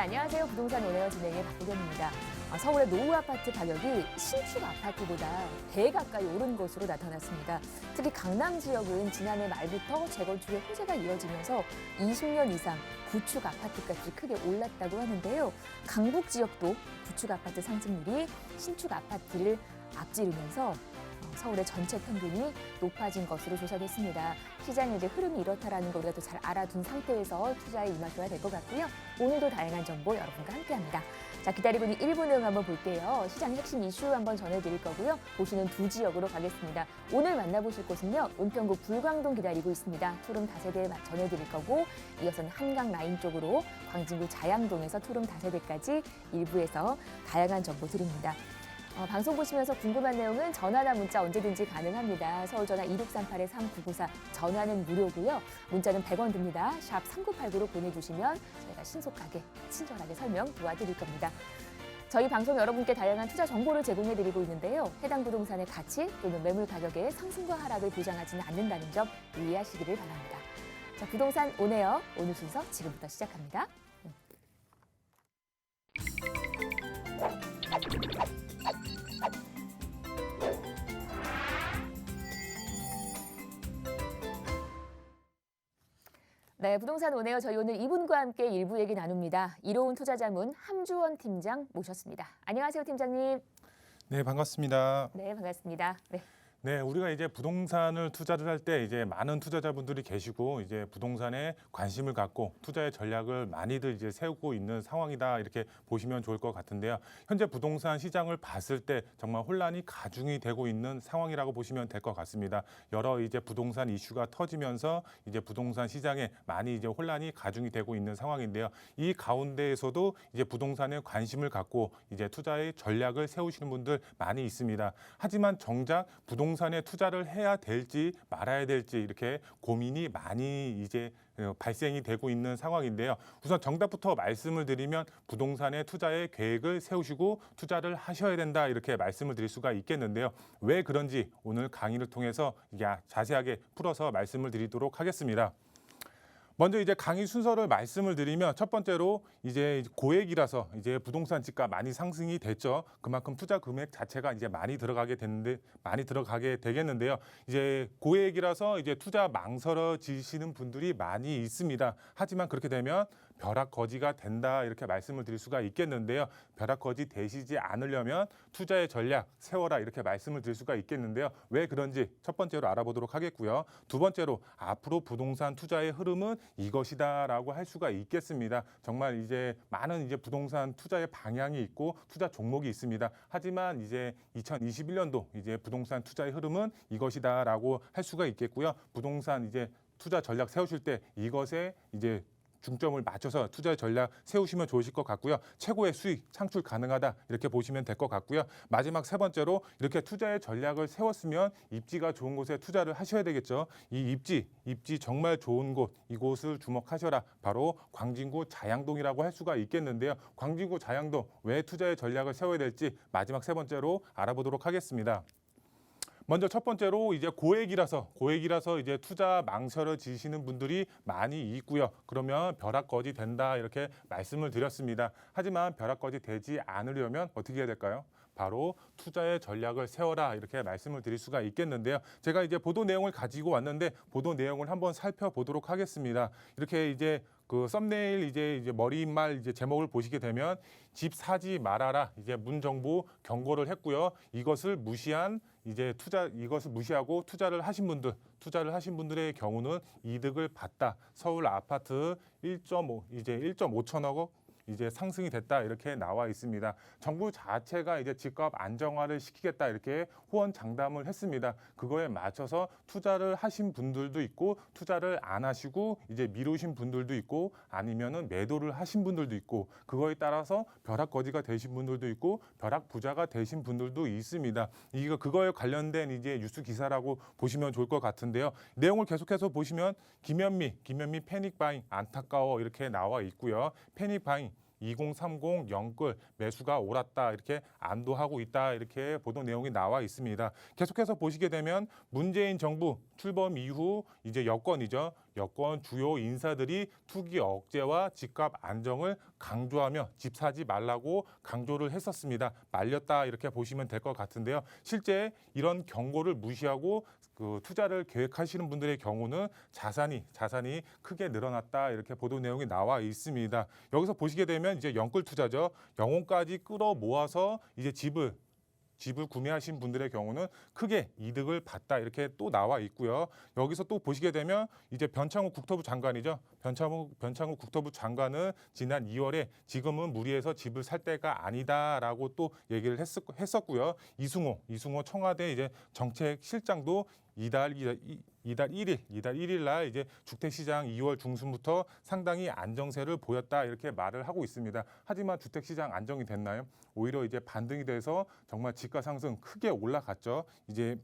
안녕하세요. 부동산 오네어 진행의 박보경입니다. 서울의 노후 아파트 가격이 신축 아파트보다 배 가까이 오른 것으로 나타났습니다. 특히 강남 지역은 지난해 말부터 재건축의 호재가 이어지면서 20년 이상 구축 아파트 값이 크게 올랐다고 하는데요. 강북 지역도 구축 아파트 상승률이 신축 아파트를 앞지르면서 서울의 전체 평균이 높아진 것으로 조사됐습니다. 시장의 이제 흐름이 이렇다라는 거 우리가 또 잘 알아둔 상태에서 투자에 임하셔야 될 것 같고요. 오늘도 다양한 정보 여러분과 함께합니다. 자, 기다리고 있는 1부 내용 한번 볼게요. 시장 핵심 이슈 한번 전해드릴 거고요. 보시는 두 지역으로 가겠습니다. 오늘 만나보실 곳은요. 은평구 불광동 기다리고 있습니다. 투룸 다세대 전해드릴 거고 이어서는 한강 라인 쪽으로 광진구 자양동에서 투룸 다세대까지 일부에서 다양한 정보 드립니다. 방송 보시면서 궁금한 내용은 전화나 문자 언제든지 가능합니다. 서울전화 2638-3994 전화는 무료고요. 문자는 100원 듭니다. 샵 3989로 보내주시면 저희가 신속하게 친절하게 설명 도와드릴 겁니다. 저희 방송 여러분께 다양한 투자 정보를 제공해드리고 있는데요. 해당 부동산의 가치 또는 매물 가격의 상승과 하락을 보장하지는 않는다는 점 유의하시기를 바랍니다. 자, 부동산 오네어 오늘 순서 지금부터 시작합니다. 네, 부동산 오네어 저희 오늘 이분과 함께 일부 얘기 나눕니다. 이로운 투자자문 함주원 팀장 모셨습니다. 안녕하세요, 팀장님. 네, 반갑습니다. 네, 반갑습니다. 네, 우리가 이제 부동산을 투자를 할 때 이제 많은 투자자분들이 계시고 이제 부동산에 관심을 갖고 투자의 전략을 많이들 이제 세우고 있는 상황이다 이렇게 보시면 좋을 것 같은데요. 현재 부동산 시장을 봤을 때 정말 혼란이 가중이 되고 있는 상황이라고 보시면 될 것 같습니다. 여러 이제 부동산 이슈가 터지면서 이제 부동산 시장에 많이 이제 혼란이 가중이 되고 있는 상황인데요. 이 가운데에서도 이제 부동산에 관심을 갖고 이제 투자의 전략을 세우시는 분들 많이 있습니다. 하지만 정작 부동산에 투자를 해야 될지 말아야 될지 이렇게 고민이 많이 이제 발생이 되고 있는 상황인데요. 우선 정답부터 말씀을 드리면 부동산에 투자의 계획을 세우시고 투자를 하셔야 된다 이렇게 말씀을 드릴 수가 있겠는데요. 왜 그런지 오늘 강의를 통해서 자세하게 풀어서 말씀을 드리도록 하겠습니다. 먼저 이제 강의 순서를 말씀을 드리면 첫 번째로 이제 고액이라서 이제 부동산 지가 많이 상승이 됐죠. 그만큼 투자 금액 자체가 이제 많이 들어가게 되겠는데요. 이제 고액이라서 이제 투자 망설여지시는 분들이 많이 있습니다. 하지만 그렇게 되면 벼락거지가 된다 이렇게 말씀을 드릴 수가 있겠는데요. 벼락거지 되시지 않으려면 투자의 전략 세워라 이렇게 말씀을 드릴 수가 있겠는데요. 왜 그런지 첫 번째로 알아보도록 하겠고요. 두 번째로 앞으로 부동산 투자의 흐름은 이것이다라고 할 수가 있겠습니다. 정말 이제 많은 이제 부동산 투자의 방향이 있고 투자 종목이 있습니다. 하지만 이제 2021년도 이제 부동산 투자의 흐름은 이것이다라고 할 수가 있겠고요. 부동산 이제 투자 전략 세우실 때 이것에 이제 중점을 맞춰서 투자 전략 세우시면 좋으실 것 같고요. 최고의 수익 창출 가능하다 이렇게 보시면 될 것 같고요. 마지막 세 번째로 이렇게 투자의 전략을 세웠으면 입지가 좋은 곳에 투자를 하셔야 되겠죠. 이 입지 정말 좋은 곳 이곳을 주목하셔라. 바로 광진구 자양동이라고 할 수가 있겠는데요. 광진구 자양동 왜 투자의 전략을 세워야 될지 마지막 세 번째로 알아보도록 하겠습니다. 먼저 첫 번째로 이제 고액이라서 이제 투자 망설여지시는 분들이 많이 있고요. 그러면 벼락거지 된다 이렇게 말씀을 드렸습니다. 하지만 벼락거지 되지 않으려면 어떻게 해야 될까요? 바로 투자의 전략을 세워라 이렇게 말씀을 드릴 수가 있겠는데요. 제가 이제 보도 내용을 가지고 왔는데 보도 내용을 한번 살펴보도록 하겠습니다. 이렇게 이제 그 썸네일 이제 머리말 이제 제목을 보시게 되면 집 사지 말아라 이제 문정부 경고를 했고요. 이것을 무시하고 투자를 하신 분들의 경우는 이득을 봤다. 서울 아파트 1.5천억 원 이제 상승이 됐다 이렇게 나와 있습니다. 정부 자체가 이제 집값 안정화를 시키겠다 이렇게 호언장담을 했습니다. 그거에 맞춰서 투자를 하신 분들도 있고 투자를 안 하시고 이제 미루신 분들도 있고 아니면은 매도를 하신 분들도 있고 그거에 따라서 벼락거지가 되신 분들도 있고 벼락 부자가 되신 분들도 있습니다. 그거에 관련된 이제 뉴스 기사라고 보시면 좋을 것 같은데요. 내용을 계속해서 보시면 김현미 패닉바잉 안타까워 이렇게 나와 있고요. 패닉바잉 2030 영끌 매수가 옳았다 이렇게 안도하고 있다 이렇게 보도 내용이 나와 있습니다. 계속해서 보시게 되면 문재인 정부 출범 이후 이제 여권이죠. 여권 주요 인사들이 투기 억제와 집값 안정을 강조하며 집 사지 말라고 강조를 했었습니다. 말렸다 이렇게 보시면 될 것 같은데요. 실제 이런 경고를 무시하고 그 투자를 계획하시는 분들의 경우는 자산이 크게 늘어났다 이렇게 보도 내용이 나와 있습니다. 여기서 보시게 되면 이제 영끌 투자죠. 영혼까지 끌어 모아서 이제 집을 구매하신 분들의 경우는 크게 이득을 봤다 이렇게 또 나와 있고요. 여기서 또 보시게 되면 이제 변창욱 국토부 장관이죠. 변창욱 국토부 장관은 지난 2월에 지금은 무리해서 집을 살 때가 아니다라고 또 얘기를 했었고요. 이승호 청와대 이제 정책실장도 이달 1일 날 이제 주택시장 2월 중순부터 상당히 안정세를 보였다 이렇게 말을 하고 있습니다. 하지만 주택시장 안정이 됐나요? 오히려 이제 반등이 돼서 정말 집가 상승 크게 올라갔죠. 이제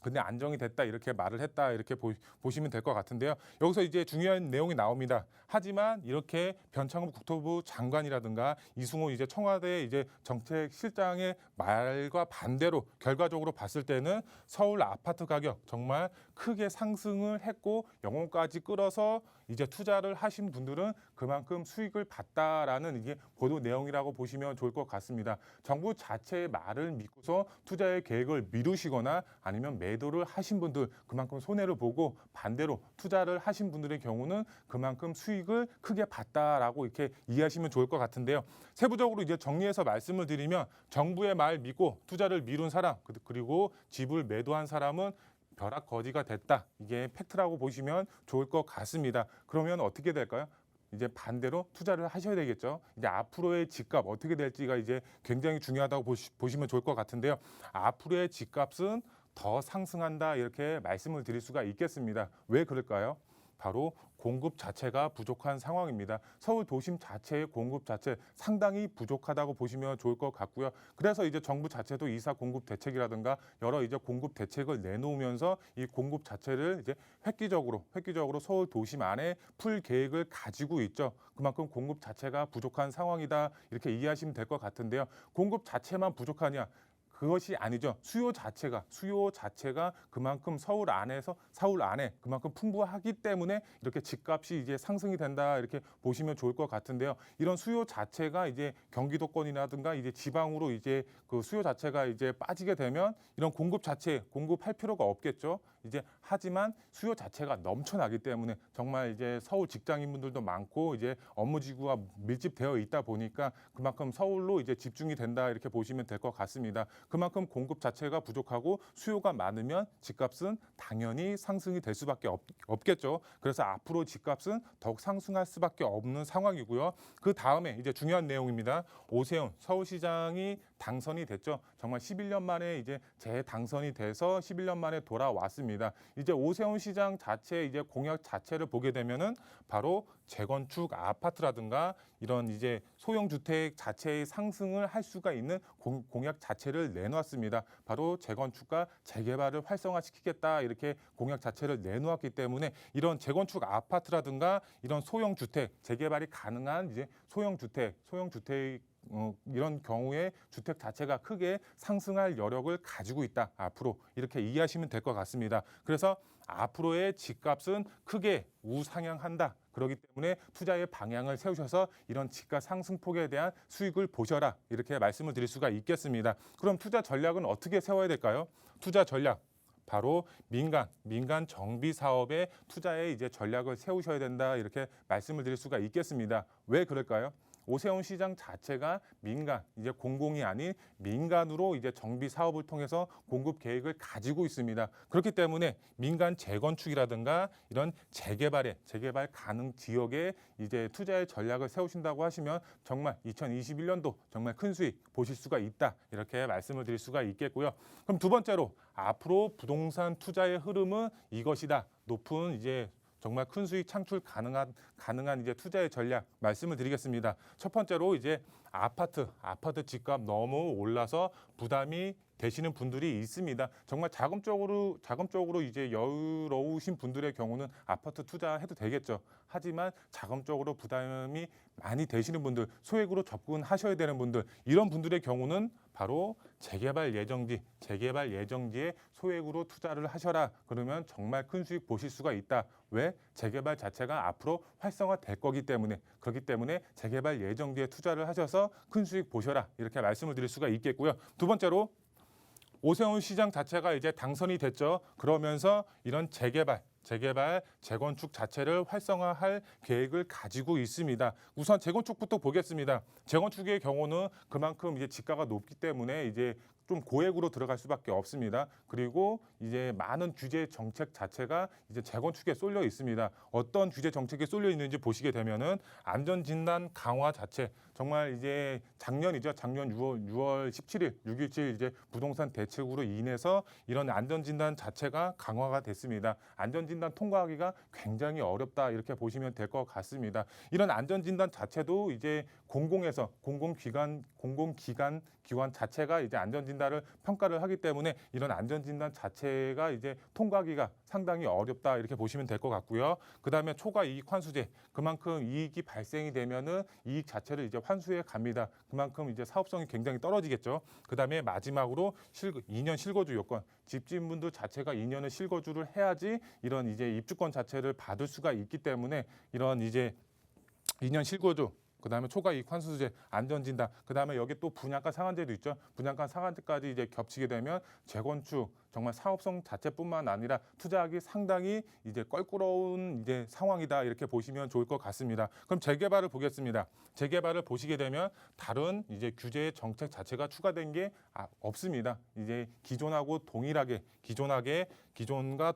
근데 안정이 됐다 이렇게 말을 했다 이렇게 보시면 될 것 같은데요. 여기서 이제 중요한 내용이 나옵니다. 하지만 이렇게 변창흠 국토부 장관이라든가 이승호 이제 청와대 이제 정책실장의 말과 반대로 결과적으로 봤을 때는 서울 아파트 가격 정말 크게 상승을 했고 영혼까지 끌어서 이제 투자를 하신 분들은 그만큼 수익을 봤다라는 이게 보도 내용이라고 보시면 좋을 것 같습니다. 정부 자체의 말을 믿고서 투자의 계획을 미루시거나 아니면 매도를 하신 분들 그만큼 손해를 보고 반대로 투자를 하신 분들의 경우는 그만큼 수익을 크게 봤다라고 이렇게 이해하시면 좋을 것 같은데요. 세부적으로 이제 정리해서 말씀을 드리면 정부의 말 믿고 투자를 미룬 사람 그리고 집을 매도한 사람은 벼락거지가 됐다. 이게 팩트라고 보시면 좋을 것 같습니다. 그러면 어떻게 될까요? 이제 반대로 투자를 하셔야 되겠죠. 이제 앞으로의 집값 어떻게 될지가 이제 굉장히 중요하다고 보시면 좋을 것 같은데요. 앞으로의 집값은 더 상승한다 이렇게 말씀을 드릴 수가 있겠습니다. 왜 그럴까요? 바로 공급 자체가 부족한 상황입니다. 서울 도심 자체의 공급 자체 상당히 부족하다고 보시면 좋을 것 같고요. 그래서 이제 정부 자체도 이사 공급 대책이라든가 여러 이제 공급 대책을 내놓으면서 이 공급 자체를 이제 획기적으로 서울 도심 안에 풀 계획을 가지고 있죠. 그만큼 공급 자체가 부족한 상황이다 이렇게 이해하시면 될 것 같은데요. 공급 자체만 부족하냐? 그것이 아니죠. 수요 자체가 그만큼 서울 안에 그만큼 풍부하기 때문에 이렇게 집값이 이제 상승이 된다 이렇게 보시면 좋을 것 같은데요. 이런 수요 자체가 이제 경기도권이라든가 이제 지방으로 이제 그 수요 자체가 이제 빠지게 되면 이런 공급할 필요가 없겠죠. 이제 하지만 수요 자체가 넘쳐나기 때문에 정말 이제 서울 직장인분들도 많고 이제 업무지구가 밀집되어 있다 보니까 그만큼 서울로 이제 집중이 된다 이렇게 보시면 될 것 같습니다. 그만큼 공급 자체가 부족하고 수요가 많으면 집값은 당연히 상승이 될 수밖에 없겠죠. 그래서 앞으로 집값은 더욱 상승할 수밖에 없는 상황이고요. 그 다음에 이제 중요한 내용입니다. 오세훈 서울시장이 당선이 됐죠. 정말 11년 만에 이제 재당선이 돼서 11년 만에 돌아왔습니다. 이제 오세훈 시장 자체 이제 공약 자체를 보게 되면은 바로 재건축 아파트라든가 이런 이제 소형 주택 자체의 상승을 할 수가 있는 공약 자체를 내놓았습니다. 바로 재건축과 재개발을 활성화시키겠다 이렇게 공약 자체를 내놓았기 때문에 이런 재건축 아파트라든가 이런 소형 주택 재개발이 가능한 이제 소형 주택 이런 경우에 주택 자체가 크게 상승할 여력을 가지고 있다. 앞으로 이렇게 이해하시면 될 것 같습니다. 그래서 앞으로의 집값은 크게 우상향한다. 그렇기 때문에 투자의 방향을 세우셔서 이런 집값 상승폭에 대한 수익을 보셔라. 이렇게 말씀을 드릴 수가 있겠습니다. 그럼 투자 전략은 어떻게 세워야 될까요? 투자 전략. 바로 민간 정비 사업에 투자의 이제 전략을 세우셔야 된다. 이렇게 말씀을 드릴 수가 있겠습니다. 왜 그럴까요? 오세훈 시장 자체가 이제 공공이 아닌 민간으로 이제 정비 사업을 통해서 공급 계획을 가지고 있습니다. 그렇기 때문에 민간 재건축이라든가 이런 재개발 가능 지역에 이제 투자의 전략을 세우신다고 하시면 정말 2021년도 정말 큰 수익 보실 수가 있다. 이렇게 말씀을 드릴 수가 있겠고요. 그럼 두 번째로 앞으로 부동산 투자의 흐름은 이것이다. 높은 이제 정말 큰 수익 창출 가능한 이제 투자의 전략 말씀을 드리겠습니다. 첫 번째로 이제 아파트 집값 너무 올라서 부담이 되시는 분들이 있습니다. 정말 자금적으로 이제 여유로우신 분들의 경우는 아파트 투자해도 되겠죠. 하지만 자금적으로 부담이 많이 되시는 분들, 소액으로 접근하셔야 되는 분들, 이런 분들의 경우는 바로 재개발 예정지에 소액으로 투자를 하셔라. 그러면 정말 큰 수익 보실 수가 있다. 왜? 재개발 자체가 앞으로 활성화될 거기 때문에. 그렇기 때문에 재개발 예정지에 투자를 하셔서 큰 수익 보셔라. 이렇게 말씀을 드릴 수가 있겠고요. 두 번째로 오세훈 시장 자체가 이제 당선이 됐죠. 그러면서 이런 재개발, 재건축 자체를 활성화할 계획을 가지고 있습니다. 우선 재건축부터 보겠습니다. 재건축의 경우는 그만큼 이제 지가가 높기 때문에 이제 좀 고액으로 들어갈 수밖에 없습니다. 그리고 이제 많은 규제 정책 자체가 이제 재건축에 쏠려 있습니다. 어떤 규제 정책에 쏠려 있는지 보시게 되면은 안전진단 강화 자체, 정말 이제 작년이죠. 작년 6월 17일, 6.17 이제 부동산 대책으로 인해서 이런 안전진단 자체가 강화가 됐습니다. 안전진단 통과하기가 굉장히 어렵다 이렇게 보시면 될 것 같습니다. 이런 안전진단 자체도 이제 공공기관 자체가 이제 안전진단을 평가를 하기 때문에 이런 안전진단 자체가 이제 통과하기가 상당히 어렵다 이렇게 보시면 될 것 같고요. 그다음에 초과이익 환수제, 그만큼 이익이 발생이 되면은 이익 자체를 이제 환수해 갑니다. 그만큼 이제 사업성이 굉장히 떨어지겠죠. 그다음에 마지막으로 2년 실거주 요건, 집주인분들 자체가 2년을 실거주를 해야지 이런 이제 입주권 자체를 받을 수가 있기 때문에 이런 이제 2년 실거주, 그다음에 초과이익 환수제, 안전진단, 그다음에 여기 또 분양가 상한제도 있죠. 분양가 상한제까지 이제 겹치게 되면 재건축 정말 사업성 자체뿐만 아니라 투자하기 상당히 이제 껄끄러운 이제 상황이다 이렇게 보시면 좋을 것 같습니다. 그럼 재개발을 보겠습니다. 재개발을 보시게 되면 다른 이제 규제 정책 자체가 추가된 게 없습니다. 이제 기존과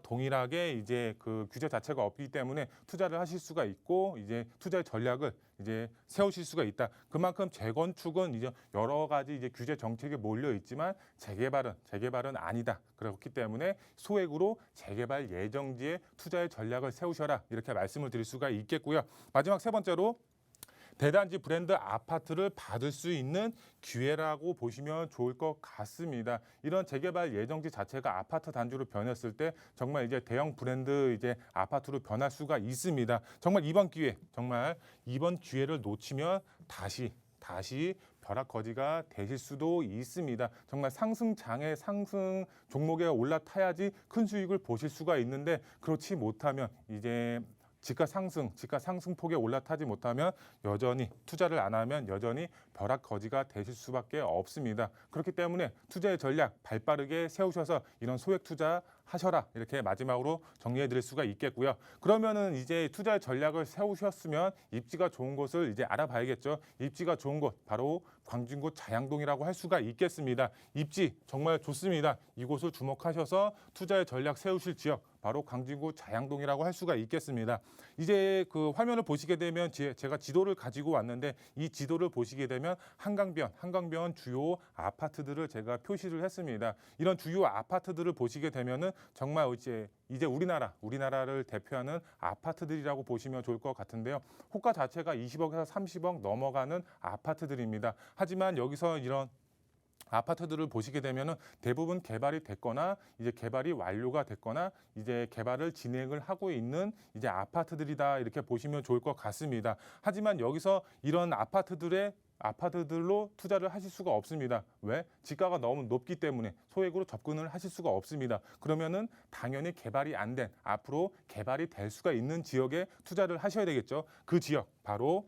동일하게 이제 그 규제 자체가 없기 때문에 투자를 하실 수가 있고 이제 투자의 전략을 이제 세우실 수가 있다. 그만큼 재건축은 이제 여러 가지 이제 규제 정책이 몰려 있지만 재개발은 아니다. 그렇기 때문에 소액으로 재개발 예정지에 투자의 전략을 세우셔라 이렇게 말씀을 드릴 수가 있겠고요. 마지막 세 번째로 대단지 브랜드 아파트를 받을 수 있는 기회라고 보시면 좋을 것 같습니다. 이런 재개발 예정지 자체가 아파트 단지로 변했을 때 정말 이제 대형 브랜드 이제 아파트로 변할 수가 있습니다. 정말 이번 기회를 놓치면 다시 벼락거지가 되실 수도 있습니다. 정말 상승 종목에 올라타야지 큰 수익을 보실 수가 있는데 그렇지 못하면 이제 지가 상승폭에 올라타지 못하면 여전히 투자를 안 하면 여전히 벼락거지가 되실 수밖에 없습니다. 그렇기 때문에 투자의 전략 발빠르게 세우셔서 이런 소액 투자 하셔라 이렇게 마지막으로 정리해 드릴 수가 있겠고요. 그러면은 이제 투자의 전략을 세우셨으면 입지가 좋은 곳을 이제 알아봐야겠죠. 입지가 좋은 곳 바로 광진구 자양동이라고 할 수가 있겠습니다. 입지 정말 좋습니다. 이곳을 주목하셔서 투자의 전략 세우실 지역 바로 광진구 자양동이라고 할 수가 있겠습니다. 이제 그 화면을 보시게 되면 제가 지도를 가지고 왔는데 이 지도를 보시게 되면 한강변 주요 아파트들을 제가 표시를 했습니다. 이런 주요 아파트들을 보시게 되면은 정말 이제 우리나라를 대표하는 아파트들이라고 보시면 좋을 것 같은데요. 호가 자체가 20억에서 30억 넘어가는 아파트들입니다. 하지만 여기서 이런 아파트들을 보시게 되면은 대부분 개발이 됐거나 이제 개발이 완료가 됐거나 이제 개발을 진행을 하고 있는 이제 아파트들이다 이렇게 보시면 좋을 것 같습니다. 하지만 여기서 이런 아파트들로 투자를 하실 수가 없습니다. 왜? 지가가 너무 높기 때문에 소액으로 접근을 하실 수가 없습니다. 그러면은 당연히 개발이 안 된, 앞으로 개발이 될 수가 있는 지역에 투자를 하셔야 되겠죠. 그 지역 바로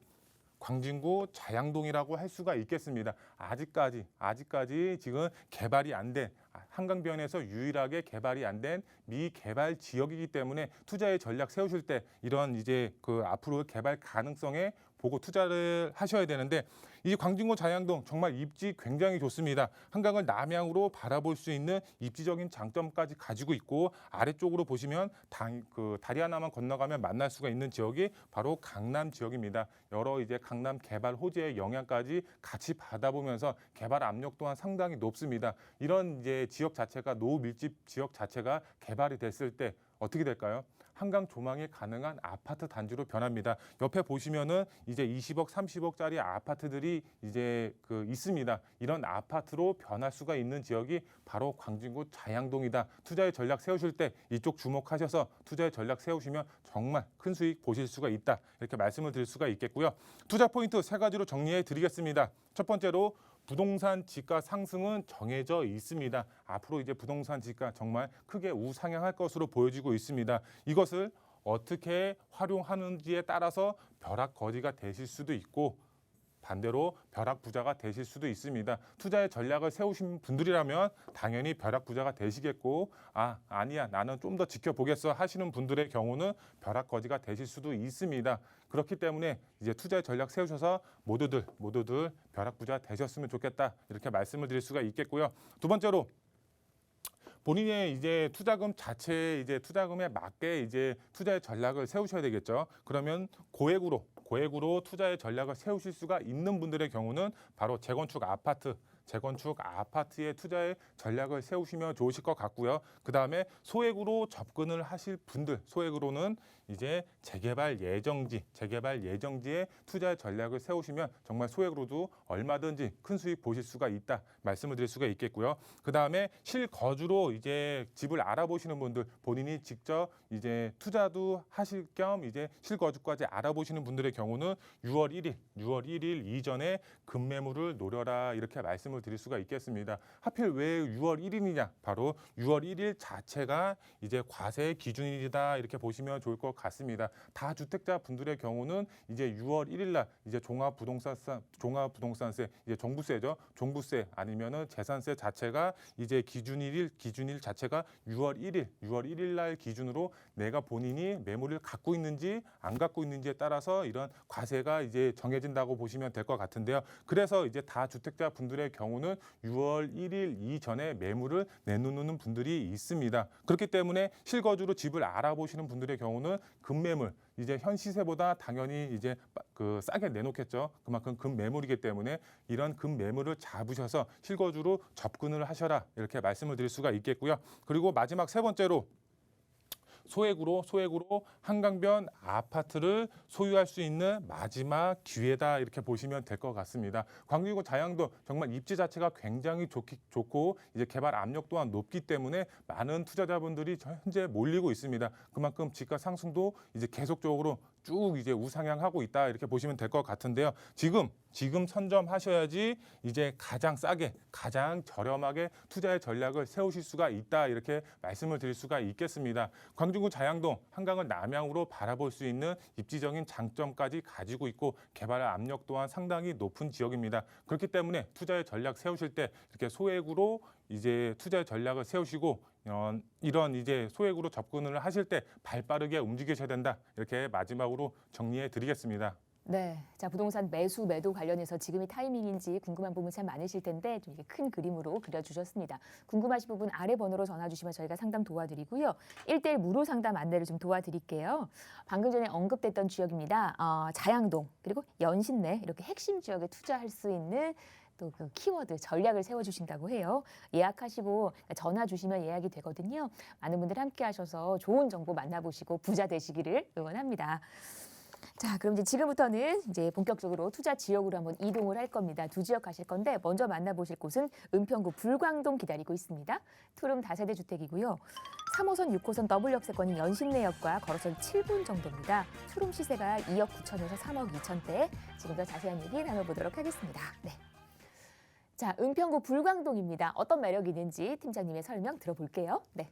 광진구 자양동이라고 할 수가 있겠습니다. 아직까지 지금 개발이 안 된, 한강변에서 유일하게 개발이 안 된 미개발 지역이기 때문에 투자의 전략 세우실 때 이런 이제 그 앞으로 개발 가능성에 보고 투자를 하셔야 되는데 이 광진구 자양동 정말 입지 굉장히 좋습니다. 한강을 남향으로 바라볼 수 있는 입지적인 장점까지 가지고 있고 아래쪽으로 보시면 다리 하나만 건너가면 만날 수가 있는 지역이 바로 강남 지역입니다. 여러 이제 강남 개발 호재의 영향까지 같이 받아보면서 개발 압력 또한 상당히 높습니다. 이런 이제 지역 자체가 노후 밀집 지역 자체가 개발이 됐을 때 어떻게 될까요? 한강 조망이 가능한 아파트 단지로 변합니다. 옆에 보시면은 이제 20억, 30억짜리 아파트들이 이제 있습니다. 이런 아파트로 변할 수가 있는 지역이 바로 광진구 자양동이다. 투자의 전략 세우실 때 이쪽 주목하셔서 투자의 전략 세우시면 정말 큰 수익 보실 수가 있다. 이렇게 말씀을 드릴 수가 있겠고요. 투자 포인트 3가지로 정리해 드리겠습니다. 첫 번째로 부동산 지가 상승은 정해져 있습니다. 앞으로 이제 부동산 지가 정말 크게 우상향할 것으로 보여지고 있습니다. 이것을 어떻게 활용하는지에 따라서 벼락거지가 되실 수도 있고 반대로 벼락부자가 되실 수도 있습니다. 투자의 전략을 세우신 분들이라면 당연히 벼락부자가 되시겠고 아니야 나는 좀 더 지켜보겠어 하시는 분들의 경우는 벼락거지가 되실 수도 있습니다. 그렇기 때문에 이제 투자의 전략 세우셔서 모두들 벼락부자 되셨으면 좋겠다 이렇게 말씀을 드릴 수가 있겠고요. 두 번째로 본인의 이제 투자금 자체 이제 투자금에 맞게 이제 투자의 전략을 세우셔야 되겠죠. 그러면 고액으로 투자의 전략을 세우실 수가 있는 분들의 경우는 바로 재건축 아파트의 투자의 전략을 세우시면 좋으실 것 같고요. 그 다음에 소액으로 접근을 하실 분들, 소액으로는 이제 재개발 예정지에 투자의 전략을 세우시면 정말 소액으로도 얼마든지 큰 수익 보실 수가 있다 말씀을 드릴 수가 있겠고요. 그 다음에 실거주로 이제 집을 알아보시는 분들, 본인이 직접 이제 투자도 하실 겸 이제 실거주까지 알아보시는 분들의 경우는 6월 1일 이전에 급매물을 노려라 이렇게 말씀을 드릴 수가 있겠습니다. 하필 왜 6월 1일이냐? 바로 6월 1일 자체가 이제 과세 기준일이다 이렇게 보시면 좋을 것 같습니다. 다주택자 분들의 경우는 이제 6월 1일 날 이제 종합부동산세 이제 종부세죠. 종부세 아니면은 재산세 자체가 이제 기준일 자체가 6월 1일 날 기준으로 내가 본인이 매물을 갖고 있는지 안 갖고 있는지에 따라서 이런 과세가 이제 정해진다고 보시면 될 것 같은데요. 그래서 이제 다주택자 분들의 경우는 6월 1일 이전에 매물을 내놓는 분들이 있습니다. 그렇기 때문에 실거주로 집을 알아보시는 분들의 경우는 급매물 이제 현 시세보다 당연히 이제 싸게 내놓겠죠. 그만큼 급매물이기 때문에 이런 급매물을 잡으셔서 실거주로 접근을 하셔라 이렇게 말씀을 드릴 수가 있겠고요. 그리고 마지막 세 번째로 소액으로 한강변 아파트를 소유할 수 있는 마지막 기회다 이렇게 보시면 될 것 같습니다. 광진구 자양도 정말 입지 자체가 굉장히 좋고 이제 개발 압력 또한 높기 때문에 많은 투자자분들이 현재 몰리고 있습니다. 그만큼 지가 상승도 이제 계속적으로 쭉 이제 우상향하고 있다 이렇게 보시면 될 것 같은데요. 지금 선점하셔야지 이제 가장 싸게 가장 저렴하게 투자의 전략을 세우실 수가 있다 이렇게 말씀을 드릴 수가 있겠습니다. 광진구 자양동 한강을 남향으로 바라볼 수 있는 입지적인 장점까지 가지고 있고 개발 압력 또한 상당히 높은 지역입니다. 그렇기 때문에 투자의 전략 세우실 때 이렇게 소액으로 이제 투자의 전략을 세우시고 이런 이제 소액으로 접근을 하실 때 발빠르게 움직이셔야 된다. 이렇게 마지막으로 정리해 드리겠습니다. 네, 자 부동산 매수 매도 관련해서 지금이 타이밍인지 궁금한 부분 참 많으실 텐데 좀 이렇게 큰 그림으로 그려주셨습니다. 궁금하신 부분 아래 번호로 전화 주시면 저희가 상담 도와드리고요. 1:1 무료 상담 안내를 좀 도와드릴게요. 방금 전에 언급됐던 지역입니다. 자양동 그리고 연신내 이렇게 핵심 지역에 투자할 수 있는 또 그 키워드 전략을 세워주신다고 해요. 예약하시고 전화 주시면 예약이 되거든요. 많은 분들 함께 하셔서 좋은 정보 만나보시고 부자 되시기를 응원합니다. 자, 그럼 이제 지금부터는 이제 본격적으로 투자 지역으로 한번 이동을 할 겁니다. 두 지역 가실 건데 먼저 만나보실 곳은 은평구 불광동 기다리고 있습니다. 투룸 다세대 주택이고요. 3호선, 6호선 더블 역세권인 연신내역과 걸어서 7분 정도입니다. 투룸 시세가 2억 9천에서 3억 2천대. 지금 더 자세한 얘기 나눠보도록 하겠습니다. 네. 자, 은평구 불광동입니다. 어떤 매력이 있는지 팀장님의 설명 들어볼게요. 네.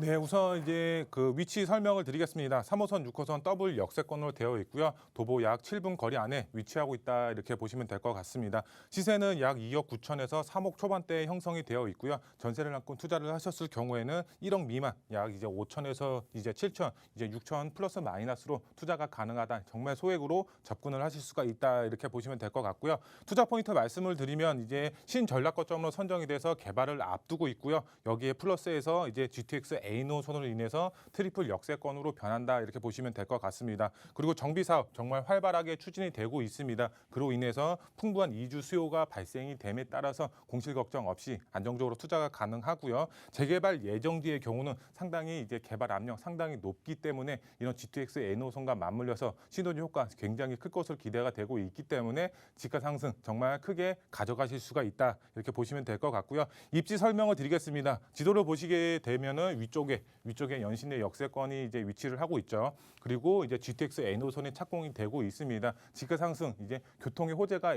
네, 우선 이제 그 위치 설명을 드리겠습니다. 3호선, 6호선 더블 역세권으로 되어 있고요. 도보 약 7분 거리 안에 위치하고 있다 이렇게 보시면 될 것 같습니다. 시세는 약 2억 9천에서 3억 초반대에 형성이 되어 있고요. 전세를 안고 투자를 하셨을 경우에는 1억 미만, 약 이제 5천에서 이제 7천, 이제 6천 플러스 마이너스로 투자가 가능하다. 정말 소액으로 접근을 하실 수가 있다 이렇게 보시면 될 것 같고요. 투자 포인트 말씀을 드리면 이제 신전략 거점으로 선정이 돼서 개발을 앞두고 있고요. 여기에 플러스해서 이제 GTX A 노선으로 인해서 트리플 역세권으로 변한다 이렇게 보시면 될 것 같습니다. 그리고 정비 사업 정말 활발하게 추진이 되고 있습니다. 그로 인해서 풍부한 이주 수요가 발생이 됨에 따라서 공실 걱정 없이 안정적으로 투자가 가능하고요. 재개발 예정지의 경우는 상당히 이제 개발 압력 상당히 높기 때문에 이런 GTX A 노선과 맞물려서 시너지 효과 굉장히 클 것으로 기대가 되고 있기 때문에 지가 상승 정말 크게 가져가실 수가 있다 이렇게 보시면 될 것 같고요. 입지 설명을 드리겠습니다. 지도를 보시게 되면은 위쪽에 연신내 역세권이 이제 위치를 하고 있죠. 그리고 이제 GTX A 노선이 착공이 되고 있습니다. 지가 상승 이제 교통의 호재가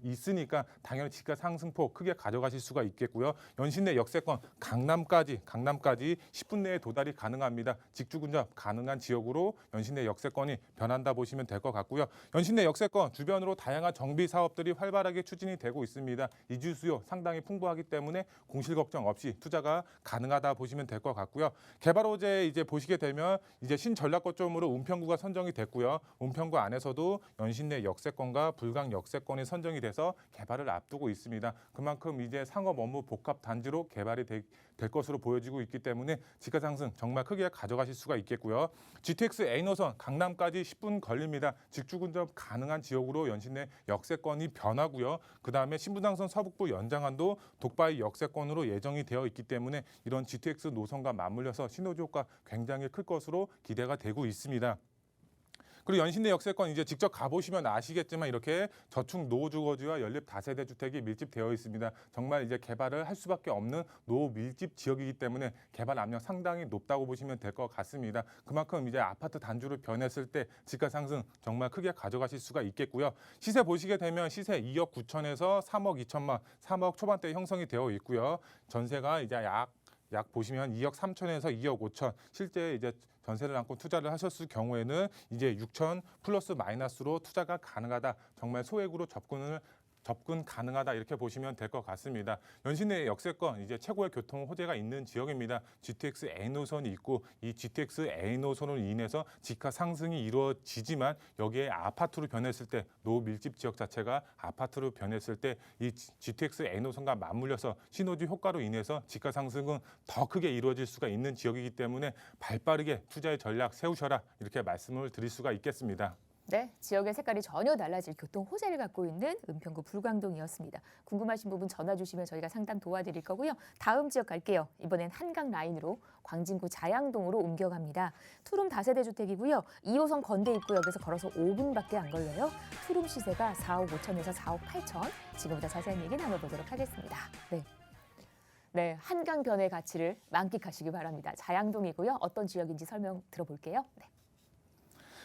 있으니까 당연히 지가 상승폭 크게 가져가실 수가 있겠고요. 연신내 역세권 강남까지 10분 내에 도달이 가능합니다. 직주근접 가능한 지역으로 연신내 역세권이 변한다 보시면 될 것 같고요. 연신내 역세권 주변으로 다양한 정비 사업들이 활발하게 추진이 되고 있습니다. 이주 수요 상당히 풍부하기 때문에 공실 걱정 없이 투자가 가능하다 보시면 될 것 같고요. 개발 호재 이제 보시게 되면 이제 신전략 거점으로 은평구가 선정이 됐고요. 은평구 안에서도 연신내 역세권과 불강 역세권이 선정이 돼서 개발을 앞두고 있습니다. 그만큼 이제 상업 업무 복합 단지로 개발이 될 것으로 보여지고 있기 때문에 지가 상승 정말 크게 가져가실 수가 있겠고요. GTX A 노선 강남까지 10분 걸립니다. 직주근접 가능한 지역으로 연신내 역세권이 변하고요. 그다음에 신분당선 서북부 연장안도 독바이 역세권으로 예정이 되어 있기 때문에 이런 GTX 노선과 맞물려서 시너지 효과 굉장히 클 것으로 기대가 되고 있습니다. 그리고 연신내 역세권 이제 직접 가보시면 아시겠지만 이렇게 저축 노후주거지와 연립 다세대 주택이 밀집되어 있습니다. 정말 이제 개발을 할 수밖에 없는 노후 밀집 지역이기 때문에 개발 압력 상당히 높다고 보시면 될 것 같습니다. 그만큼 이제 아파트 단지로 변했을 때 지가 상승 정말 크게 가져가실 수가 있겠고요. 시세 보시게 되면 시세 2억 9천에서 3억 2천만, 3억 초반대 형성이 되어 있고요. 전세가 이제 약 보시면 2억 3천에서 2억 5천 실제 이제 전세를 안고 투자를 하셨을 경우에는 이제 6천 플러스 마이너스로 투자가 가능하다. 정말 소액으로 접근 가능하다 이렇게 보시면 될 것 같습니다. 연신내 역세권 이제 최고의 교통 호재가 있는 지역입니다. GTX A 노선이 있고 이 GTX A 노선으로 인해서 지가 상승이 이루어지지만 여기에 아파트로 변했을 때 노후 밀집 지역 자체가 아파트로 변했을 때 이 GTX A 노선과 맞물려서 시너지 효과로 인해서 지가 상승은 더 크게 이루어질 수가 있는 지역이기 때문에 발빠르게 투자의 전략 세우셔라 이렇게 말씀을 드릴 수가 있겠습니다. 네, 지역의 색깔이 전혀 달라질 교통 호재를 갖고 있는 은평구 불광동이었습니다. 궁금하신 부분 전화 주시면 저희가 상담 도와드릴 거고요. 다음 지역 갈게요. 이번엔 한강 라인으로 광진구 자양동으로 옮겨갑니다. 투룸 다세대 주택이고요. 2호선 건대 입구역에서 걸어서 5분밖에 안 걸려요. 투룸 시세가 4억 5천에서 4억 8천. 지금부터 자세한 얘기 나눠보도록 하겠습니다. 네, 한강변의 가치를 만끽하시기 바랍니다. 자양동이고요. 어떤 지역인지 설명 들어볼게요.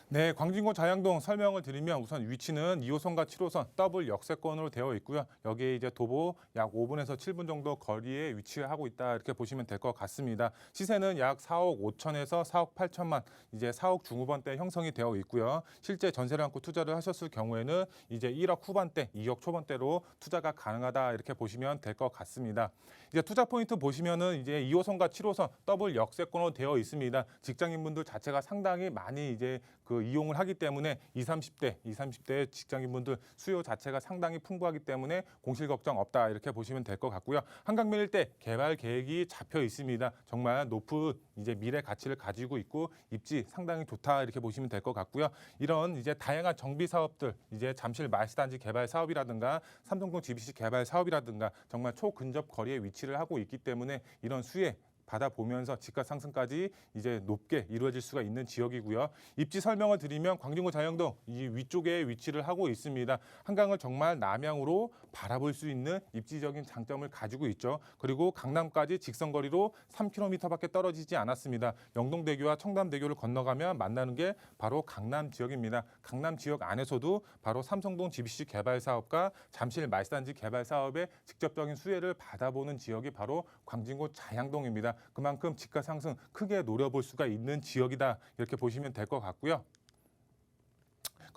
네, 광진구 자양동 설명을 드리면 우선 위치는 2호선과 7호선 더블 역세권으로 되어 있고요. 여기에 이제 도보 약 5분에서 7분 정도 거리에 위치하고 있다 이렇게 보시면 될 것 같습니다. 시세는 약 4억 5천에서 4억 8천만 이제 4억 중후반대 형성이 되어 있고요. 실제 전세를 안고 투자를 하셨을 경우에는 이제 1억 후반대, 2억 초반대로 투자가 가능하다 이렇게 보시면 될 것 같습니다. 이제 투자 포인트 보시면은 이제 2호선과 7호선 더블 역세권으로 되어 있습니다. 직장인분들 자체가 상당히 많이 이제 이용을 하기 때문에 20, 30대 직장인분들 수요 자체가 상당히 풍부하기 때문에 공실 걱정 없다 이렇게 보시면 될 것 같고요. 한강변 일대 개발 계획이 잡혀 있습니다. 정말 높은 이제 미래 가치를 가지고 있고 입지 상당히 좋다 이렇게 보시면 될 것 같고요. 이런 이제 다양한 정비 사업들 이제 잠실 마시단지 개발 사업이라든가 삼성동 GBC 개발 사업이라든가 정말 초근접 거리에 위치를 하고 있기 때문에 이런 수혜 받아보면서 집값 상승까지 이제 높게 이루어질 수가 있는 지역이고요. 입지 설명을 드리면 광진구 자양동 이 위쪽에 위치를 하고 있습니다. 한강을 정말 남향으로 바라볼 수 있는 입지적인 장점을 가지고 있죠. 그리고 강남까지 직선거리로 3km밖에 떨어지지 않았습니다. 영동대교와 청담대교를 건너가면 만나는 게 바로 강남 지역입니다. 강남 지역 안에서도 바로 삼성동 GBC 개발 사업과 잠실 말단지 개발 사업의 직접적인 수혜를 받아보는 지역이 바로 광진구 자양동입니다. 그만큼 집가 상승 크게 노려볼 수가 있는 지역이다 이렇게 보시면 될 것 같고요.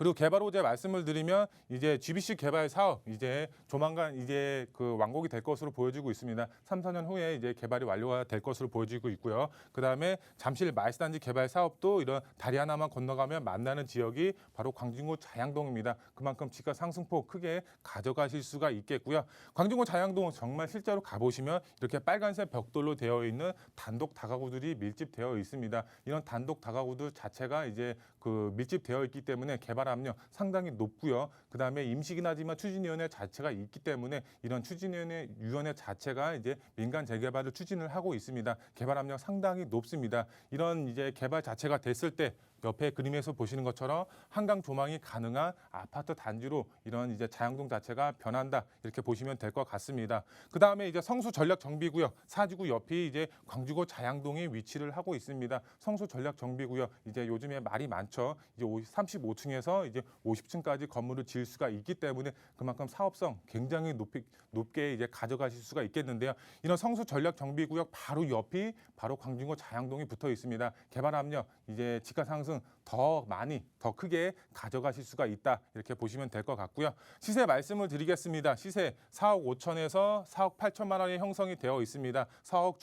그리고 개발 호재 말씀을 드리면 이제 GBC 개발 사업 이제 조만간 이제 그 완공이 될 것으로 보여지고 있습니다. 3, 4년 후에 이제 개발이 완료가 될 것으로 보여지고 있고요. 그다음에 잠실 마이스단지 개발 사업도 이런 다리 하나만 건너가면 만나는 지역이 바로 광진구 자양동입니다. 그만큼 집값 상승폭 크게 가져가실 수가 있겠고요. 광진구 자양동 정말 실제로 가보시면 이렇게 빨간색 벽돌로 되어 있는 단독 다가구들이 밀집되어 있습니다. 이런 단독 다가구들 자체가 이제 그 밀집되어 있기 때문에 개발 압력 상당히 높고요. 그다음에 임시긴 하지만 추진위원회 자체가 있기 때문에 이런 추진위원회 자체가 이제 민간 재개발을 추진을 하고 있습니다. 개발 압력 상당히 높습니다. 이런 이제 개발 자체가 됐을 때 옆에 그림에서 보시는 것처럼 한강 조망이 가능한 아파트 단지로 이런 이제 자양동 자체가 변한다 이렇게 보시면 될 것 같습니다. 그 다음에 이제 성수 전략 정비구역 사지구 옆이 이제 광주구 자양동이 위치를 하고 있습니다. 성수 전략 정비구역 이제 요즘에 말이 많죠. 이제 35층에서 이제 50층까지 건물을 지을 수가 있기 때문에 그만큼 사업성 굉장히 높게 이제 가져가실 수가 있겠는데요. 이런 성수 전략 정비구역 바로 옆이 바로 광주구 자양동이 붙어 있습니다. 개발 압력 이제 집가 상승 더 많이 더 크게 가져가실 수가 있다 이렇게 보시면 될 것 같고요. 시세 말씀을 드리겠습니다. 시세 4억 5천에서 4억 8천만 원이 형성이 되어 있습니다. 4억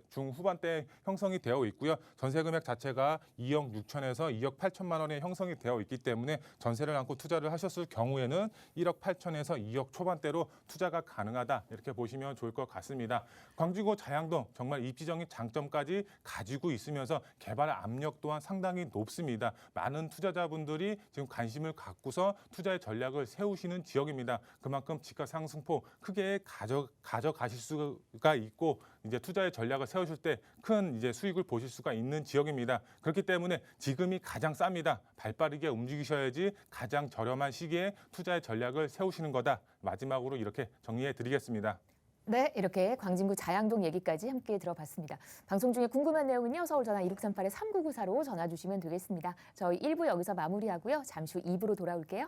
중후반대 형성이 되어 있고요. 전세 금액 자체가 2억 6천에서 2억 8천만 원에 형성이 되어 있기 때문에 전세를 안고 투자를 하셨을 경우에는 1억 8천에서 2억 초반대로 투자가 가능하다 이렇게 보시면 좋을 것 같습니다. 광주구 자양동 정말 입지적인 장점까지 가지고 있으면서 개발 압력 또한 상당히 높습니다. 많은 투자자분들이 지금 관심을 갖고서 투자의 전략을 세우시는 지역입니다. 그만큼 집값 상승폭 크게 가져가실 수가 있고 이제 투자의 전략을 세우실 때 큰 이제 수익을 보실 수가 있는 지역입니다. 그렇기 때문에 지금이 가장 쌉니다. 발빠르게 움직이셔야지 가장 저렴한 시기에 투자의 전략을 세우시는 거다. 마지막으로 이렇게 정리해 드리겠습니다. 네, 이렇게 광진구 자양동 얘기까지 함께 들어봤습니다. 방송 중에 궁금한 내용은요. 서울 전화 1638-3994로 전화 주시면 되겠습니다. 저희 1부 여기서 마무리하고요. 잠시 후 2부로 돌아올게요.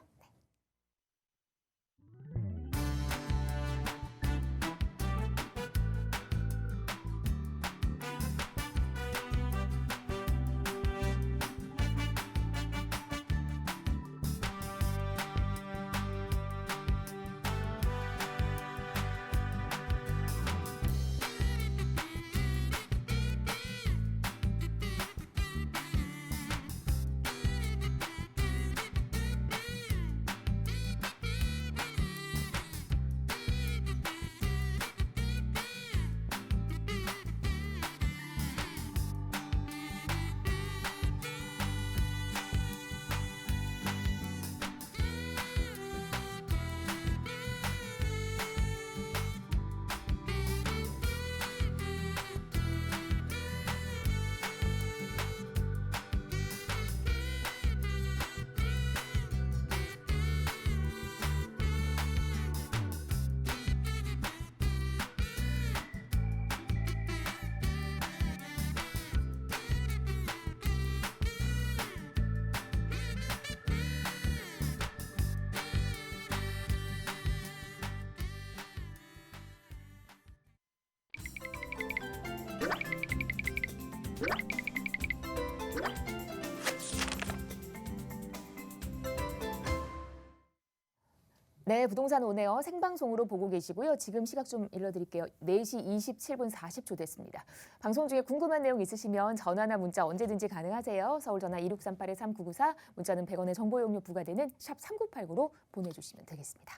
네, 부동산 오네요. 생방송으로 보고 계시고요. 지금 시각 좀 일러드릴게요. 4시 27분 40초 됐습니다. 방송 중에 궁금한 내용 있으시면 전화나 문자 언제든지 가능하세요. 서울 전화 2638-3994, 문자는 100원의 정보 이용료 부과되는 샵 3989로 보내주시면 되겠습니다.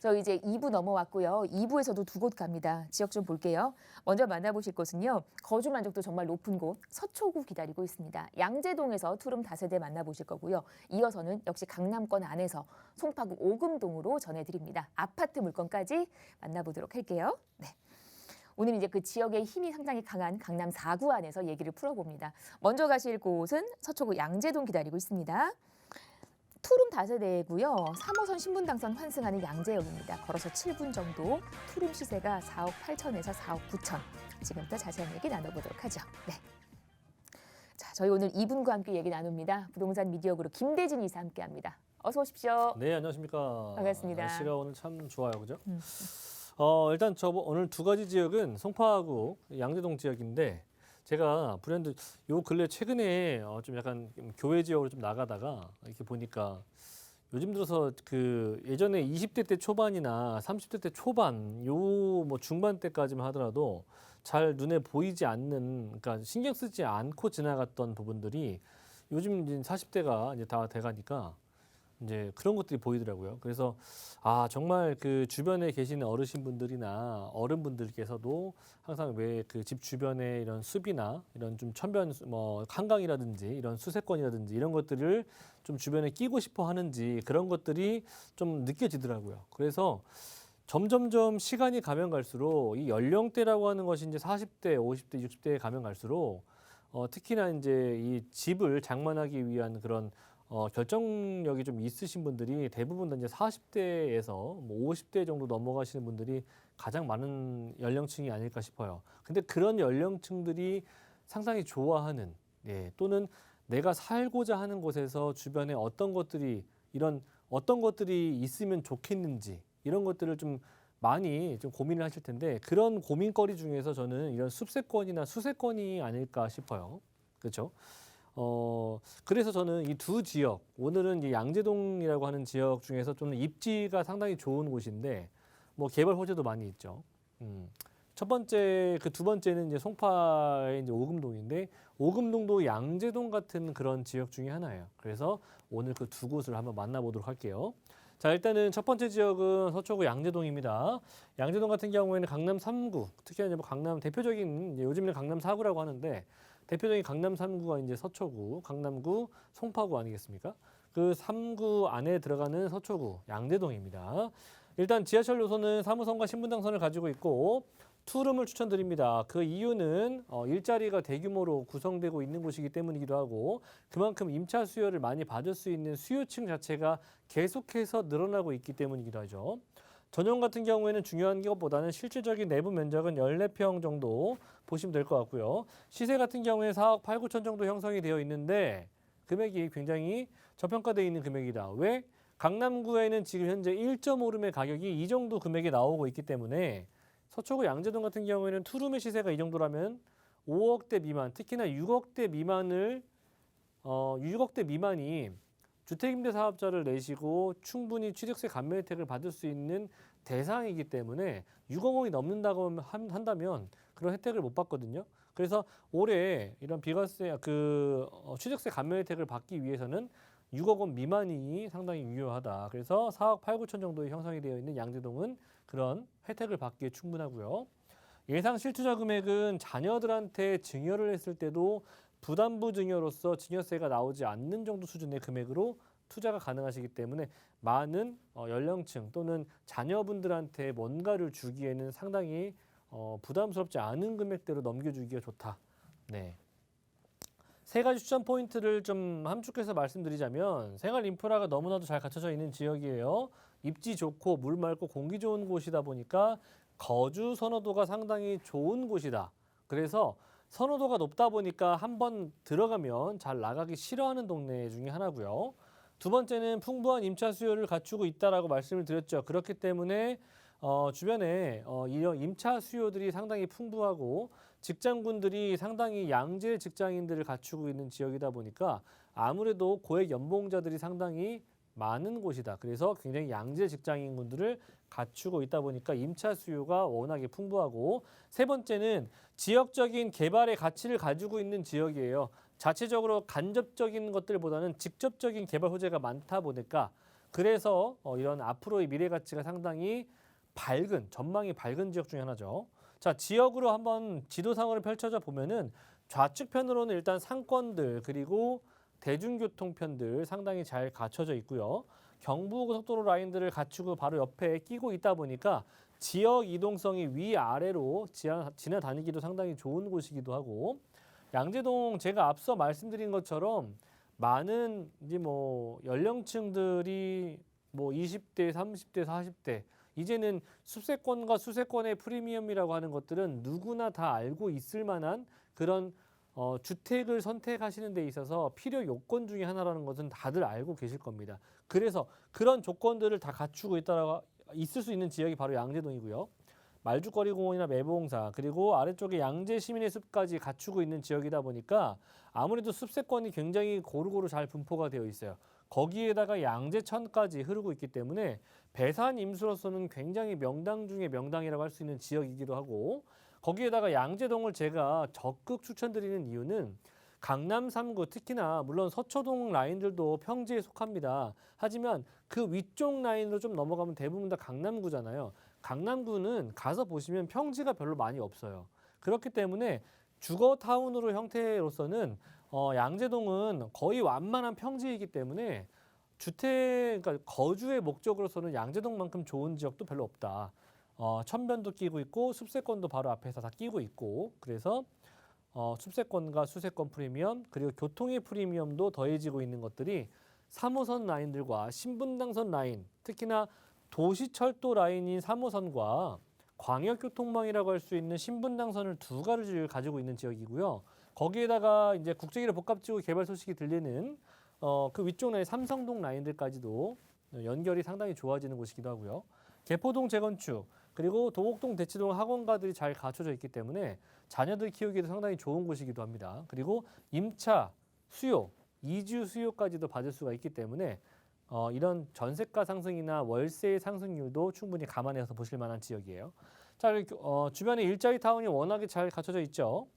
저 이제 2부 넘어왔고요. 2부에서도 두 곳 갑니다. 지역 좀 볼게요. 먼저 만나보실 곳은요. 거주 만족도 정말 높은 곳 서초구 기다리고 있습니다. 양재동에서 투룸 다세대 만나보실 거고요. 이어서는 역시 강남권 안에서 송파구 오금동으로 전해드립니다. 아파트 물건까지 만나보도록 할게요. 네. 오늘 이제 그 지역의 힘이 상당히 강한 강남 4구 안에서 얘기를 풀어봅니다. 먼저 가실 곳은 서초구 양재동 기다리고 있습니다. 투룸 다세대고요. 3호선 신분당선 환승하는 양재역입니다. 걸어서 7분 정도. 투룸 시세가 4억 8천에서 4억 9천. 지금부터 자세한 얘기 나눠보도록 하죠. 네. 자, 저희 오늘 이분과 함께 얘기 나눕니다. 부동산 미디어 그룹 김대진 이사 함께합니다. 어서 오십시오. 네, 안녕하십니까. 반갑습니다. 날씨가 오늘 참 좋아요, 그죠? 일단 오늘 두 가지 지역은 송파구 양재동 지역인데 제가 브랜드 요 근래 최근에 좀 약간 교외 지역으로 좀 나가다가 이렇게 보니까 요즘 들어서 그 예전에 20대 때 초반이나 30대 때 초반 요 뭐 중반 때까지만 하더라도 잘 눈에 보이지 않는, 그러니까 신경 쓰지 않고 지나갔던 부분들이 요즘 이제 40대가 이제 다 돼가니까 이제 그런 것들이 보이더라고요. 그래서 아 정말 그 주변에 계시는 어르신분들이나 어른분들께서도 항상 왜 그 집 주변에 이런 숲이나 이런 좀 천변 뭐 한강이라든지 이런 수세권이라든지 이런 것들을 좀 주변에 끼고 싶어 하는지 그런 것들이 좀 느껴지더라고요. 그래서 점점점 시간이 가면 갈수록 이 연령대라고 하는 것이 이제 40대, 50대, 60대에 가면 갈수록 특히나 이제 이 집을 장만하기 위한 그런 결정력이 좀 있으신 분들이 대부분 다 이제 40대에서 뭐 50대 정도 넘어가시는 분들이 가장 많은 연령층이 아닐까 싶어요. 근데 그런 연령층들이 상당히 좋아하는, 예, 또는 내가 살고자 하는 곳에서 주변에 어떤 것들이 있으면 좋겠는지 이런 것들을 좀 많이 좀 고민을 하실 텐데 그런 고민거리 중에서 저는 이런 숲세권이나 수세권이 아닐까 싶어요. 그렇죠? 그래서 저는 이 두 지역, 오늘은 이제 양재동이라고 하는 지역 중에서 좀 입지가 상당히 좋은 곳인데 뭐 개발 호재도 많이 있죠. 첫 번째, 그 두 번째는 이제 송파의 이제 오금동인데 오금동도 양재동 같은 그런 지역 중에 하나예요. 그래서 오늘 그 두 곳을 한번 만나보도록 할게요. 자, 일단은 첫 번째 지역은 서초구 양재동입니다. 양재동 같은 경우에는 강남 3구, 특히 이제 뭐 강남 대표적인 이제 요즘에는 강남 4구라고 하는데 대표적인 강남 3구가 이제 서초구, 강남구, 송파구 아니겠습니까? 그 3구 안에 들어가는 서초구 양재동입니다. 일단 지하철 노선은 3호선과 신분당선을 가지고 있고 투룸을 추천드립니다. 그 이유는 일자리가 대규모로 구성되고 있는 곳이기 때문이기도 하고 그만큼 임차 수요를 많이 받을 수 있는 수요층 자체가 계속해서 늘어나고 있기 때문이기도 하죠. 전용 같은 경우에는 중요한 것보다는 실질적인 내부 면적은 14평 정도 보시면 될 것 같고요. 시세 같은 경우에 4억 8, 9천 정도 형성이 되어 있는데 금액이 굉장히 저평가되어 있는 금액이다. 왜? 강남구에는 지금 현재 1.5룸의 가격이 이 정도 금액이 나오고 있기 때문에 서초구 양재동 같은 경우에는 투룸의 시세가 이 정도라면 5억대 미만, 특히나 6억대 미만을 6억대 미만이 주택임대사업자를 내시고 충분히 취득세 감면 혜택을 받을 수 있는 대상이기 때문에 6억 원이 넘는다고 한다면 그런 혜택을 못 받거든요. 그래서 올해 이런 비과세 취득세 감면 혜택을 받기 위해서는 6억 원 미만이 상당히 유효하다. 그래서 4억 8, 9천 정도의 형성이 되어 있는 양재동은 그런 혜택을 받기에 충분하고요. 예상 실투자 금액은 자녀들한테 증여를 했을 때도 부담부 증여로서 증여세가 나오지 않는 정도 수준의 금액으로 투자가 가능하시기 때문에 많은 연령층 또는 자녀분들한테 뭔가를 주기에는 상당히 부담스럽지 않은 금액대로 넘겨주기가 좋다. 네. 세 가지 추천 포인트를 좀 함축해서 말씀드리자면 생활 인프라가 너무나도 잘 갖춰져 있는 지역이에요. 입지 좋고 물 맑고 공기 좋은 곳이다 보니까 거주 선호도가 상당히 좋은 곳이다. 그래서 선호도가 높다 보니까 한번 들어가면 잘 나가기 싫어하는 동네 중에 하나고요. 두 번째는 풍부한 임차 수요를 갖추고 있다라고 말씀을 드렸죠. 그렇기 때문에 주변에 이런 임차 수요들이 상당히 풍부하고 직장군들이 상당히 양질 직장인들을 갖추고 있는 지역이다 보니까 아무래도 고액 연봉자들이 상당히 많은 곳이다. 그래서 굉장히 양질 직장인군들을 갖추고 있다 보니까 임차 수요가 워낙에 풍부하고 세 번째는 지역적인 개발의 가치를 가지고 있는 지역이에요. 자체적으로 간접적인 것들보다는 직접적인 개발 호재가 많다 보니까 그래서 이런 앞으로의 미래 가치가 상당히 전망이 밝은 지역 중에 하나죠. 자, 지역으로 한번 지도상으로 펼쳐져 보면은 좌측편으로는 일단 상권들 그리고 대중교통편들 상당히 잘 갖춰져 있고요. 경부고속도로 라인들을 갖추고 바로 옆에 끼고 있다 보니까 지역 이동성이 위아래로 지나다니기도 상당히 좋은 곳이기도 하고 양재동 제가 앞서 말씀드린 것처럼 많은 이제 뭐 연령층들이 뭐 20대, 30대, 40대 이제는 숲세권과 수세권의 프리미엄이라고 하는 것들은 누구나 다 알고 있을 만한 그런 주택을 선택하시는 데 있어서 필요 요건 중에 하나라는 것은 다들 알고 계실 겁니다. 그래서 그런 조건들을 다 갖추고 있을 수 있는 지역이 바로 양재동이고요. 말죽거리 공원이나 매봉사 그리고 아래쪽에 양재 시민의 숲까지 갖추고 있는 지역이다 보니까 아무래도 숲세권이 굉장히 고루고루 잘 분포가 되어 있어요. 거기에다가 양재천까지 흐르고 있기 때문에 배산 임수로서는 굉장히 명당 중에 명당이라고 할 수 있는 지역이기도 하고 거기에다가 양재동을 제가 적극 추천드리는 이유는 강남 3구 특히나 물론 서초동 라인들도 평지에 속합니다. 하지만 그 위쪽 라인으로 좀 넘어가면 대부분 다 강남구잖아요. 강남구는 가서 보시면 평지가 별로 많이 없어요. 그렇기 때문에 주거타운으로 형태로서는 양재동은 거의 완만한 평지이기 때문에 그러니까 거주의 목적으로서는 양재동만큼 좋은 지역도 별로 없다. 천변도 끼고 있고 숲세권도 바로 앞에서 다 끼고 있고 그래서 숲세권과 수세권 프리미엄 그리고 교통의 프리미엄도 더해지고 있는 것들이 3호선 라인들과 신분당선 라인 특히나 도시철도 라인인 3호선과 광역교통망이라고 할 수 있는 신분당선을 두 가지를 가지고 있는 지역이고요. 거기에다가 이제 국제기록 복합지구 개발 소식이 들리는 그 위쪽 라인 삼성동 라인들까지도 연결이 상당히 좋아지는 곳이기도 하고요. 개포동 재건축 그리고 도곡동 대치동 학원가들이 잘 갖춰져 있기 때문에 자녀들 키우기에도 상당히 좋은 곳이기도 합니다. 그리고 임차 수요, 이주 수요까지도 받을 수가 있기 때문에 이런 전세가 상승이나 월세 상승률도 충분히 감안해서 보실 만한 지역이에요. 자, 주변에 일자리 타운이 워낙에 잘 갖춰져 있죠.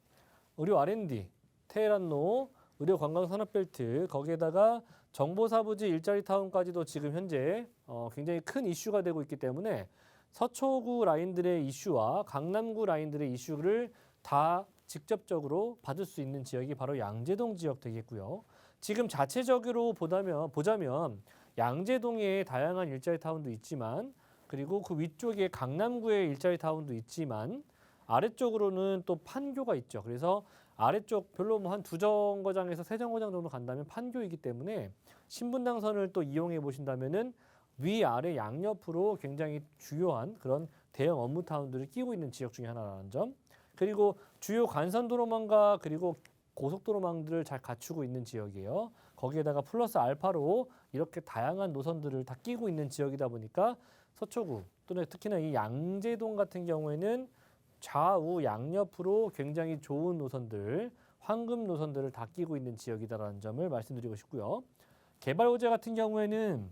의료 R&D, 테헤란로, 의료 관광 산업벨트 거기에다가 정보사부지 일자리 타운까지도 지금 현재 굉장히 큰 이슈가 되고 있기 때문에 서초구 라인들의 이슈와 강남구 라인들의 이슈를 다 직접적으로 받을 수 있는 지역이 바로 양재동 지역 되겠고요. 지금 자체적으로 보자면 양재동에 다양한 일자리 타운도 있지만 그리고 그 위쪽에 강남구의 일자리 타운도 있지만 아래쪽으로는 또 판교가 있죠. 그래서 아래쪽 별로 뭐 한 두 정거장에서 세 정거장 정도 간다면 판교이기 때문에 신분당선을 또 이용해 보신다면은 위아래 양옆으로 굉장히 주요한 그런 대형 업무 타운들을 끼고 있는 지역 중에 하나라는 점. 그리고 주요 간선도로망과 그리고 고속도로망들을 잘 갖추고 있는 지역이에요. 거기에다가 플러스 알파로 이렇게 다양한 노선들을 다 끼고 있는 지역이다 보니까 서초구 또는 특히나 이 양재동 같은 경우에는 좌우 양옆으로 굉장히 좋은 노선들, 황금 노선들을 다 끼고 있는 지역이다라는 점을 말씀드리고 싶고요. 개발 호재 같은 경우에는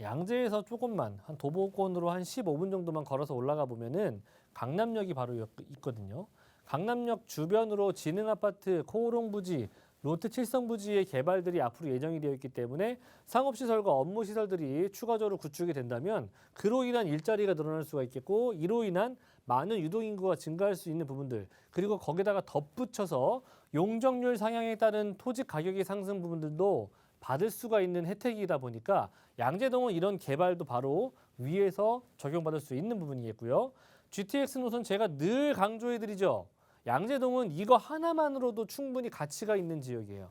양재에서 조금만 한 도보권으로 한 15분 정도만 걸어서 올라가 보면은 강남역이 바로 있거든요. 강남역 주변으로 지능아파트, 코오롱부지, 롯데 칠성부지의 개발들이 앞으로 예정이 되어 있기 때문에 상업시설과 업무시설들이 추가적으로 구축이 된다면 그로 인한 일자리가 늘어날 수가 있겠고 이로 인한 많은 유동인구가 증가할 수 있는 부분들 그리고 거기다가 덧붙여서 용적률 상향에 따른 토지 가격의 상승 부분들도 받을 수가 있는 혜택이다 보니까 양재동은 이런 개발도 바로 위에서 적용받을 수 있는 부분이겠고요. GTX 노선 제가 늘 강조해드리죠. 양재동은 이거 하나만으로도 충분히 가치가 있는 지역이에요.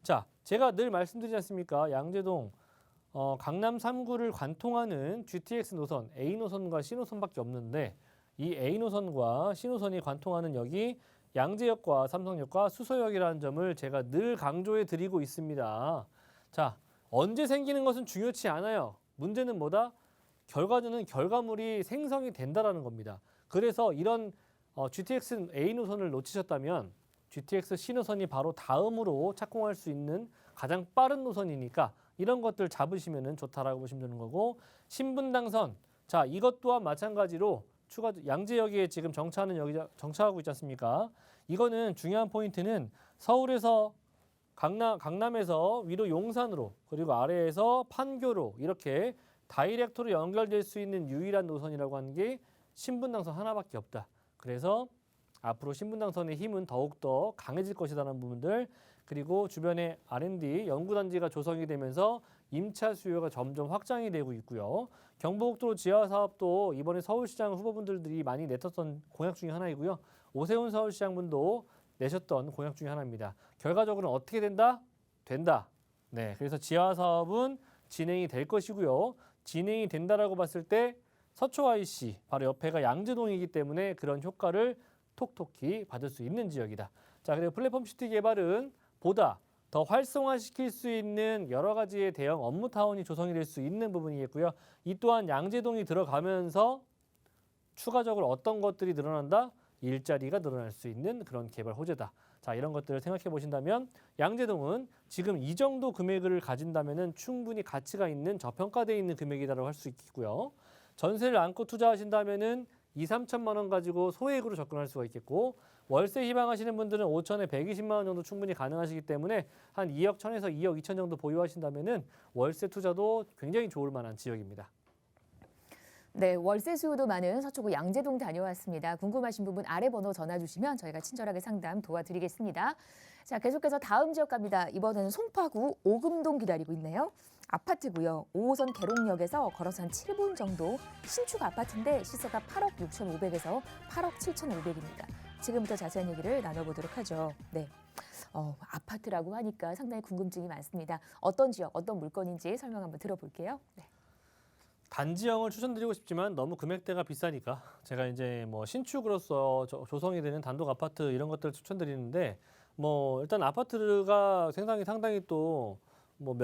자, 제가 늘 말씀드리지 않습니까? 양재동 강남 3구를 관통하는 GTX 노선 A 노선과 C 노선밖에 없는데 이 A 노선과 C 노선이 관통하는 역이 양재역과 삼성역과 수서역이라는 점을 제가 늘 강조해 드리고 있습니다. 자, 언제 생기는 것은 중요치 않아요. 문제는 뭐다? 결과는 결과물이 생성이 된다라는 겁니다. 그래서 이런 GTX A 노선을 놓치셨다면 GTX C 노선이 바로 다음으로 착공할 수 있는 가장 빠른 노선이니까 이런 것들 잡으시면 좋다라고 보시면 되는 거고 신분당선 자 이것 또한 마찬가지로 양재역에 지금 정차하고 있지 않습니까? 이거는 중요한 포인트는 서울에서 강남에서 위로 용산으로 그리고 아래에서 판교로 이렇게 다이렉트로 연결될 수 있는 유일한 노선이라고 하는 게 신분당선 하나밖에 없다. 그래서 앞으로 신분당선의 힘은 더욱더 강해질 것이라는 부분들 그리고 주변에 R&D 연구단지가 조성이 되면서 임차 수요가 점점 확장이 되고 있고요. 경부고속도로 지하 사업도 이번에 서울시장 후보분들이 많이 내셨던 공약 중에 하나이고요. 오세훈 서울시장분도 내셨던 공약 중에 하나입니다. 결과적으로는 어떻게 된다? 된다. 네, 그래서 지하 사업은 진행이 될 것이고요. 진행이 된다라고 봤을 때 서초 IC 바로 옆에가 양재동이기 때문에 그런 효과를 톡톡히 받을 수 있는 지역이다. 자, 그리고 플랫폼 시티 개발은 보다 더 활성화시킬 수 있는 여러 가지의 대형 업무 타운이 조성이 될 수 있는 부분이겠고요. 이 또한 양재동이 들어가면서 추가적으로 어떤 것들이 늘어난다? 일자리가 늘어날 수 있는 그런 개발 호재다. 자, 이런 것들을 생각해 보신다면 양재동은 지금 이 정도 금액을 가진다면은 충분히 가치가 있는 저평가되어 있는 금액이라고 할 수 있겠고요. 전세를 안고 투자하신다면은 2, 3천만 원 가지고 소액으로 접근할 수가 있겠고 월세 희망하시는 분들은 5천에 120만 원 정도 충분히 가능하시기 때문에 한 2억 1천에서 2억 2천 정도 보유하신다면은 월세 투자도 굉장히 좋을 만한 지역입니다. 네, 월세 수요도 많은 서초구 양재동 다녀왔습니다. 궁금하신 부분 아래 번호 전화 주시면 저희가 친절하게 상담 도와드리겠습니다. 자, 계속해서 다음 지역 갑니다. 이번에는 송파구 오금동 기다리고 있네요. 아파트고요. 5호선 계룡역에서 걸어서 한 7분 정도 신축 아파트인데 시세가 8억 6,500에서 8억 7,500입니다. 지금부터 자세한 얘기를 나눠보도록 하죠. 네. 아파트라고 하니까 상당히 궁금증이 많습니다. 어떤 지역, 어떤 물건인지 설명 한번 들어볼게요. 네. 단지형을 추천드리고 싶지만 너무 금액대가 비싸니까 제가 이제 뭐 신축으로서 조성이 되는 단독 아파트 이런 것들을 추천드리는데 뭐 일단 아파트가 상당히 또 뭐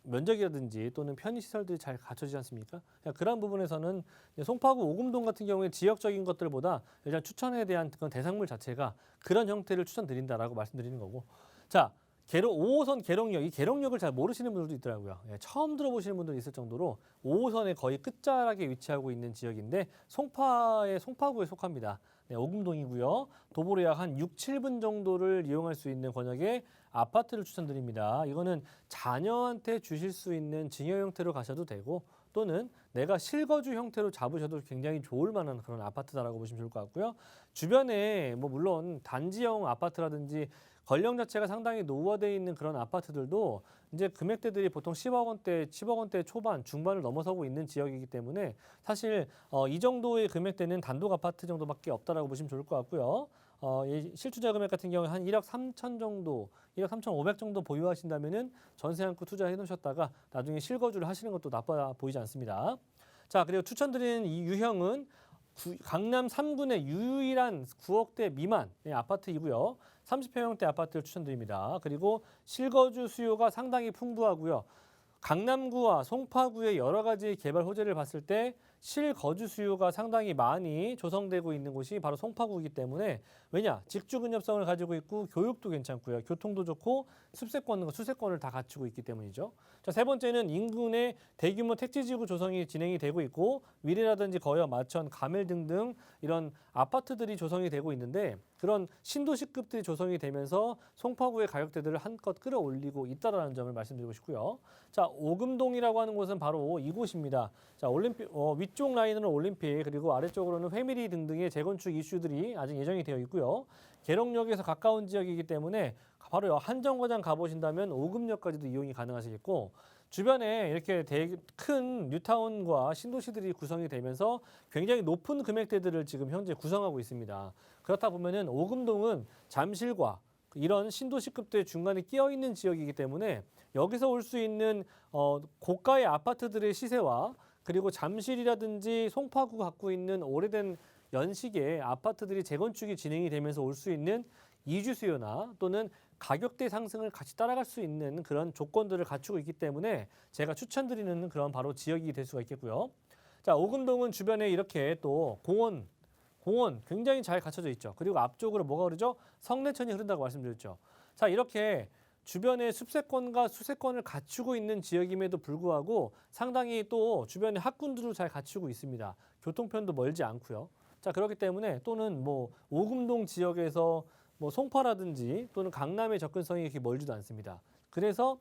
면적이라든지 또는 편의 시설들이 잘 갖춰지지 않습니까? 그런 부분에서는 송파구 오금동 같은 경우에 지역적인 것들보다 일단 추천에 대한 그런 대상물 자체가 그런 형태를 추천드린다라고 말씀드리는 거고. 자, 5호선 계룡역, 이 계룡역을 잘 모르시는 분들도 있더라고요. 처음 들어보시는 분들이 있을 정도로 5호선의 거의 끝자락에 위치하고 있는 지역인데 송파구에 속합니다. 네, 오금동이고요. 도보로 약 한 6, 7분 정도를 이용할 수 있는 권역의 아파트를 추천드립니다. 이거는 자녀한테 주실 수 있는 증여 형태로 가셔도 되고 또는 내가 실거주 형태로 잡으셔도 굉장히 좋을 만한 그런 아파트다라고 보시면 좋을 것 같고요. 주변에 뭐 물론 단지형 아파트라든지 권력 자체가 상당히 노후화되어 있는 그런 아파트들도 이제 금액대들이 보통 10억 원대 초반, 중반을 넘어서고 있는 지역이기 때문에 사실 이 정도의 금액대는 단독 아파트 정도밖에 없다라고 보시면 좋을 것 같고요. 이 실투자 금액 같은 경우에 한 1억 3천 정도, 1억 3,500 정도 보유하신다면은 전세 안고 투자해 놓으셨다가 나중에 실거주를 하시는 것도 나빠 보이지 않습니다. 자, 그리고 추천드리는 이 유형은 강남 3군의 유일한 9억대 미만의 아파트이고요. 30평형대 아파트를 추천드립니다. 그리고 실거주 수요가 상당히 풍부하고요. 강남구와 송파구의 여러 가지 개발 호재를 봤을 때 실거주 수요가 상당히 많이 조성되고 있는 곳이 바로 송파구이기 때문에 왜냐? 직주 근접성을 가지고 있고 교육도 괜찮고요. 교통도 좋고 습세권과 수세권을 다 갖추고 있기 때문이죠. 자, 세 번째는 인근의 대규모 택지지구 조성이 진행이 되고 있고 위례라든지 거여, 마천, 가멜 등등 이런 아파트들이 조성이 되고 있는데 그런 신도시급들이 조성이 되면서 송파구의 가격대들을 한껏 끌어올리고 있다라는 점을 말씀드리고 싶고요. 자, 오금동이라고 하는 곳은 바로 이곳입니다. 자, 올림픽 위쪽 라인으로는 올림픽 그리고 아래쪽으로는 회미리 등등의 재건축 이슈들이 아직 예정이 되어 있고요. 계룡역에서 가까운 지역이기 때문에 바로 한정거장 가보신다면 오금역까지도 이용이 가능하시겠고 주변에 이렇게 큰 뉴타운과 신도시들이 구성이 되면서 굉장히 높은 금액대들을 지금 현재 구성하고 있습니다. 그렇다 보면은 오금동은 잠실과 이런 신도시급대 중간에 끼어 있는 지역이기 때문에 여기서 올 수 있는 고가의 아파트들의 시세와 그리고 잠실이라든지 송파구가 갖고 있는 오래된 연식의 아파트들이 재건축이 진행이 되면서 올 수 있는 이주 수요나 또는 가격대 상승을 같이 따라갈 수 있는 그런 조건들을 갖추고 있기 때문에 제가 추천드리는 그런 바로 지역이 될 수가 있겠고요. 자, 오금동은 주변에 이렇게 또 공원 굉장히 잘 갖춰져 있죠. 그리고 앞쪽으로 뭐가 흐르죠? 성내천이 흐른다고 말씀드렸죠. 자, 이렇게 주변에 숲세권과 수세권을 갖추고 있는 지역임에도 불구하고 상당히 또 주변에 학군들을 잘 갖추고 있습니다. 교통편도 멀지 않고요. 자, 그렇기 때문에 또는 뭐 오금동 지역에서 뭐 송파라든지 또는 강남의 접근성이 이렇게 멀지도 않습니다. 그래서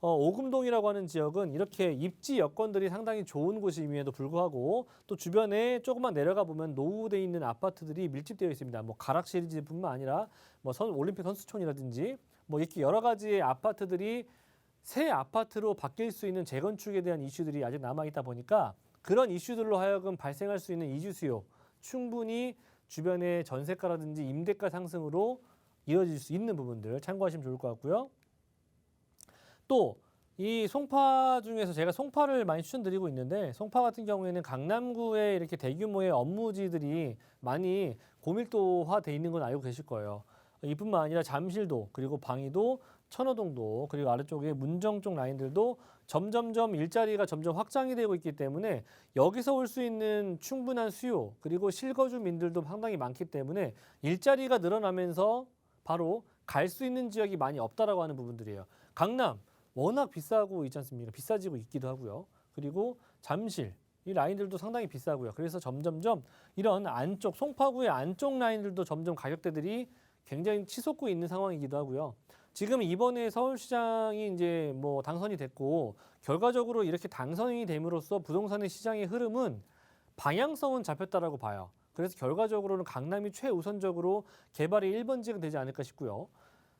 오금동이라고 하는 지역은 이렇게 입지 여건들이 상당히 좋은 곳임에도 불구하고 또 주변에 조금만 내려가 보면 노후돼 있는 아파트들이 밀집되어 있습니다. 뭐 가락시리즈뿐만 아니라 뭐 올림픽 선수촌이라든지 뭐 이렇게 여러 가지의 아파트들이 새 아파트로 바뀔 수 있는 재건축에 대한 이슈들이 아직 남아 있다 보니까 그런 이슈들로 하여금 발생할 수 있는 이주 수요 충분히 주변의 전세가라든지 임대가 상승으로 이어질 수 있는 부분들 참고하시면 좋을 것 같고요. 또 이 송파 중에서 제가 송파를 많이 추천드리고 있는데 송파 같은 경우에는 강남구에 이렇게 대규모의 업무지들이 많이 고밀도화돼 있는 건 알고 계실 거예요. 이뿐만 아니라 잠실도 그리고 방이도 천호동도 그리고 아래쪽에 문정 쪽 라인들도 점점점 일자리가 점점 확장이 되고 있기 때문에 여기서 올 수 있는 충분한 수요 그리고 실거주민들도 상당히 많기 때문에 일자리가 늘어나면서 바로 갈 수 있는 지역이 많이 없다라고 하는 부분들이에요. 강남 워낙 비싸고 있지 않습니까? 비싸지고 있기도 하고요. 그리고 잠실 이 라인들도 상당히 비싸고요. 그래서 점점점 이런 안쪽 송파구의 안쪽 라인들도 점점 가격대들이 굉장히 치솟고 있는 상황이기도 하고요. 지금 이번에 서울시장이 이제 뭐 당선이 됐고 결과적으로 이렇게 당선이 됨으로써 부동산의 시장의 흐름은 방향성은 잡혔다라고 봐요. 그래서 결과적으로는 강남이 최우선적으로 개발의 1번지가 되지 않을까 싶고요.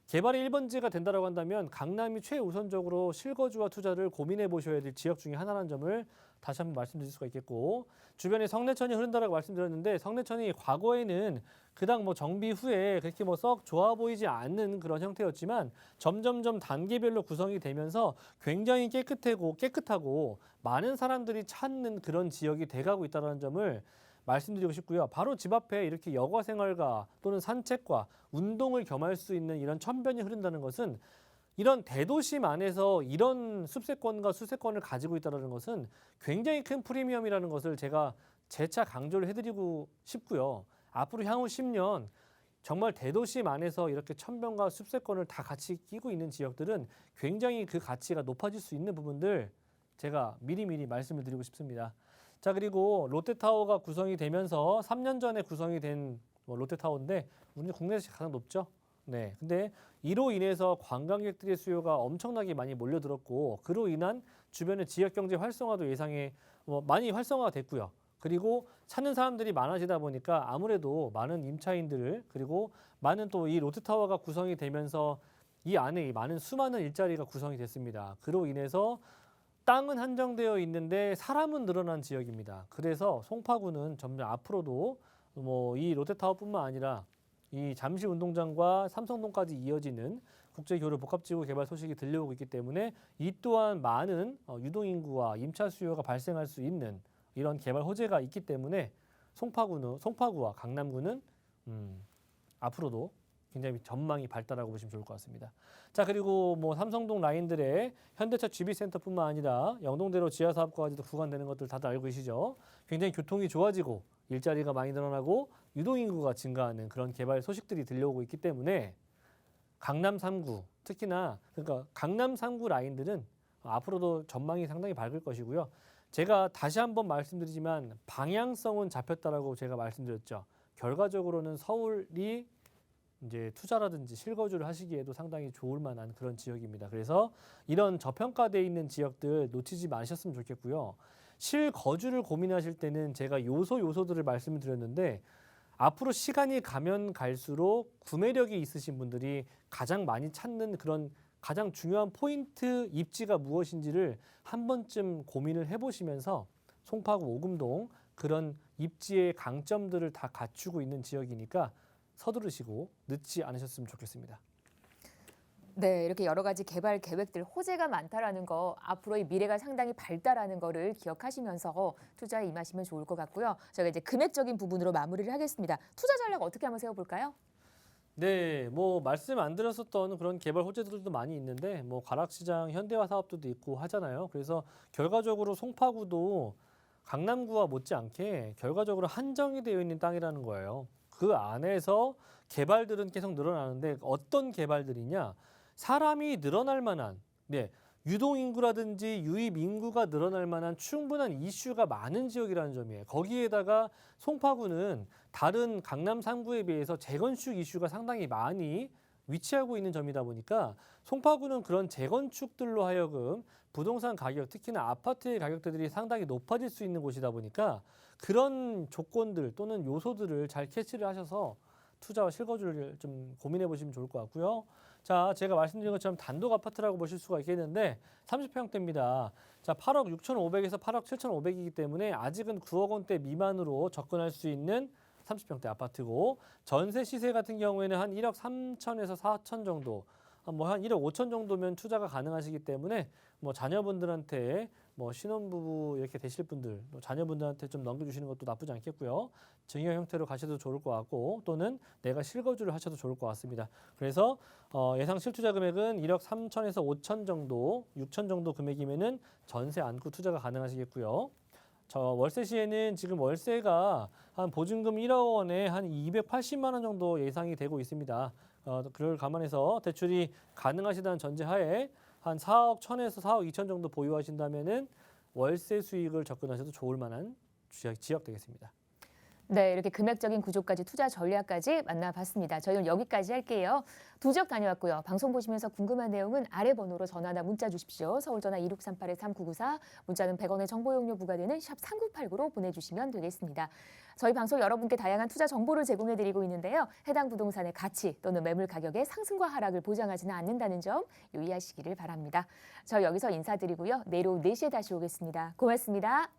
개발의 1번지가 된다라고 한다면 강남이 최우선적으로 실거주와 투자를 고민해 보셔야 될 지역 중에 하나라는 점을 다시 한번 말씀드릴 수가 있겠고, 주변에 성내천이 흐른다라고 말씀드렸는데 성내천이 과거에는 그당 뭐 정비 후에 그렇게 뭐 썩 좋아 보이지 않는 그런 형태였지만 점점점 단계별로 구성이 되면서 굉장히 깨끗하고 많은 사람들이 찾는 그런 지역이 돼가고 있다는 점을 말씀드리고 싶고요. 바로 집 앞에 이렇게 여가 생활과 또는 산책과 운동을 겸할 수 있는 이런 천변이 흐른다는 것은 이런 대도심 안에서 이런 숲세권과 수세권을 가지고 있다는 것은 굉장히 큰 프리미엄이라는 것을 제가 재차 강조를 해드리고 싶고요. 앞으로 향후 10년 정말 대도심 안에서 이렇게 천변과 숲세권을 다 같이 끼고 있는 지역들은 굉장히 그 가치가 높아질 수 있는 부분들 제가 미리미리 말씀을 드리고 싶습니다. 자, 그리고 롯데타워가 구성이 되면서 3년 전에 구성이 된 롯데타워인데 우리 국내에서 가장 높죠. 네, 근데 이로 인해서 관광객들의 수요가 엄청나게 많이 몰려들었고 그로 인한 주변의 지역 경제 활성화도 예상에 많이 활성화가 됐고요. 그리고 찾는 사람들이 많아지다 보니까 아무래도 많은 임차인들 그리고 많은 또 이 롯데타워가 구성이 되면서 이 안에 많은 수많은 일자리가 구성이 됐습니다. 그로 인해서 땅은 한정되어 있는데 사람은 늘어난 지역입니다. 그래서 송파구는 점점 앞으로도 이 롯데타워뿐만 아니라 이 잠실 운동장과 삼성동까지 이어지는 국제교류 복합지구 개발 소식이 들려오고 있기 때문에 이 또한 많은 유동인구와 임차 수요가 발생할 수 있는 이런 개발 호재가 있기 때문에 송파구와 강남구는 앞으로도 굉장히 전망이 밝다라고 보시면 좋을 것 같습니다. 자, 그리고 삼성동 라인들의 현대차 GB센터뿐만 아니라 영동대로 지하사업과까지도 구간되는 것들 다들 알고 계시죠? 굉장히 교통이 좋아지고 일자리가 많이 늘어나고 유동인구가 증가하는 그런 개발 소식들이 들려오고 있기 때문에 강남 3구 특히나 그러니까 강남 3구 라인들은 앞으로도 전망이 상당히 밝을 것이고요. 제가 다시 한번 말씀드리지만 방향성은 잡혔다라고 제가 말씀드렸죠. 결과적으로는 서울이 이제 투자라든지 실거주를 하시기에도 상당히 좋을 만한 그런 지역입니다. 그래서 이런 저평가되어 있는 지역들 놓치지 마셨으면 좋겠고요. 실거주를 고민하실 때는 제가 요소들을 말씀을 드렸는데 앞으로 시간이 가면 갈수록 구매력이 있으신 분들이 가장 많이 찾는 그런 가장 중요한 포인트 입지가 무엇인지를 한 번쯤 고민을 해보시면서 송파구 오금동 그런 입지의 강점들을 다 갖추고 있는 지역이니까 서두르시고 늦지 않으셨으면 좋겠습니다. 네, 이렇게 여러 가지 개발 계획들 호재가 많다라는 거, 앞으로의 미래가 상당히 밝다라는 거를 기억하시면서 투자에 임하시면 좋을 것 같고요. 저희가 이제 금액적인 부분으로 마무리를 하겠습니다. 투자 전략 어떻게 한번 세워볼까요? 네, 말씀 안 드렸었던 그런 개발 호재들도 많이 있는데 가락시장 현대화 사업도 있고 하잖아요. 그래서 결과적으로 송파구도 강남구와 못지않게 결과적으로 한정이 되어 있는 땅이라는 거예요. 그 안에서 개발들은 계속 늘어나는데 어떤 개발들이냐? 사람이 늘어날 만한, 유동인구라든지 유입인구가 늘어날 만한 충분한 이슈가 많은 지역이라는 점이에요. 거기에다가 송파구는 다른 강남 3구에 비해서 재건축 이슈가 상당히 많이 위치하고 있는 점이다 보니까 송파구는 그런 재건축들로 하여금 부동산 가격, 특히나 아파트의 가격대들이 상당히 높아질 수 있는 곳이다 보니까 그런 조건들 또는 요소들을 잘 캐치를 하셔서 투자와 실거주를 좀 고민해 보시면 좋을 것 같고요. 자, 제가 말씀드린 것처럼 단독 아파트라고 보실 수가 있겠는데 30평대입니다. 자, 8억 6,500에서 8억 7,500이기 때문에 아직은 9억 원대 미만으로 접근할 수 있는 30평대 아파트고 전세 시세 같은 경우에는 한 1억 3천에서 4천 정도, 한 1억 5천 정도면 투자가 가능하시기 때문에 자녀분들한테 신혼부부 이렇게 되실 분들 자녀분들한테 좀 넘겨주시는 것도 나쁘지 않겠고요. 증여 형태로 가셔도 좋을 것 같고 또는 내가 실거주를 하셔도 좋을 것 같습니다. 그래서 예상 실투자 금액은 1억 3천에서 5천 정도, 6천 정도 금액이면은 전세 안고 투자가 가능하시겠고요. 저 월세 시에는 지금 월세가 한 보증금 1억 원에 한 280만 원 정도 예상이 되고 있습니다. 그걸 감안해서 대출이 가능하시다는 전제하에 한 4억 1천에서 4억 2천 정도 보유하신다면은 월세 수익을 접근하셔도 좋을 만한 지역 되겠습니다. 네, 이렇게 금액적인 구조까지 투자 전략까지 만나봤습니다. 저희는 여기까지 할게요. 두 지역 다녀왔고요. 방송 보시면서 궁금한 내용은 아래 번호로 전화나 문자 주십시오. 서울 전화 2638-3994, 문자는 100원의 정보 용료 부과되는 샵 3989로 보내주시면 되겠습니다. 저희 방송 여러분께 다양한 투자 정보를 제공해드리고 있는데요. 해당 부동산의 가치 또는 매물 가격의 상승과 하락을 보장하지는 않는다는 점 유의하시기를 바랍니다. 저희 여기서 인사드리고요. 내일 오후 4시에 다시 오겠습니다. 고맙습니다.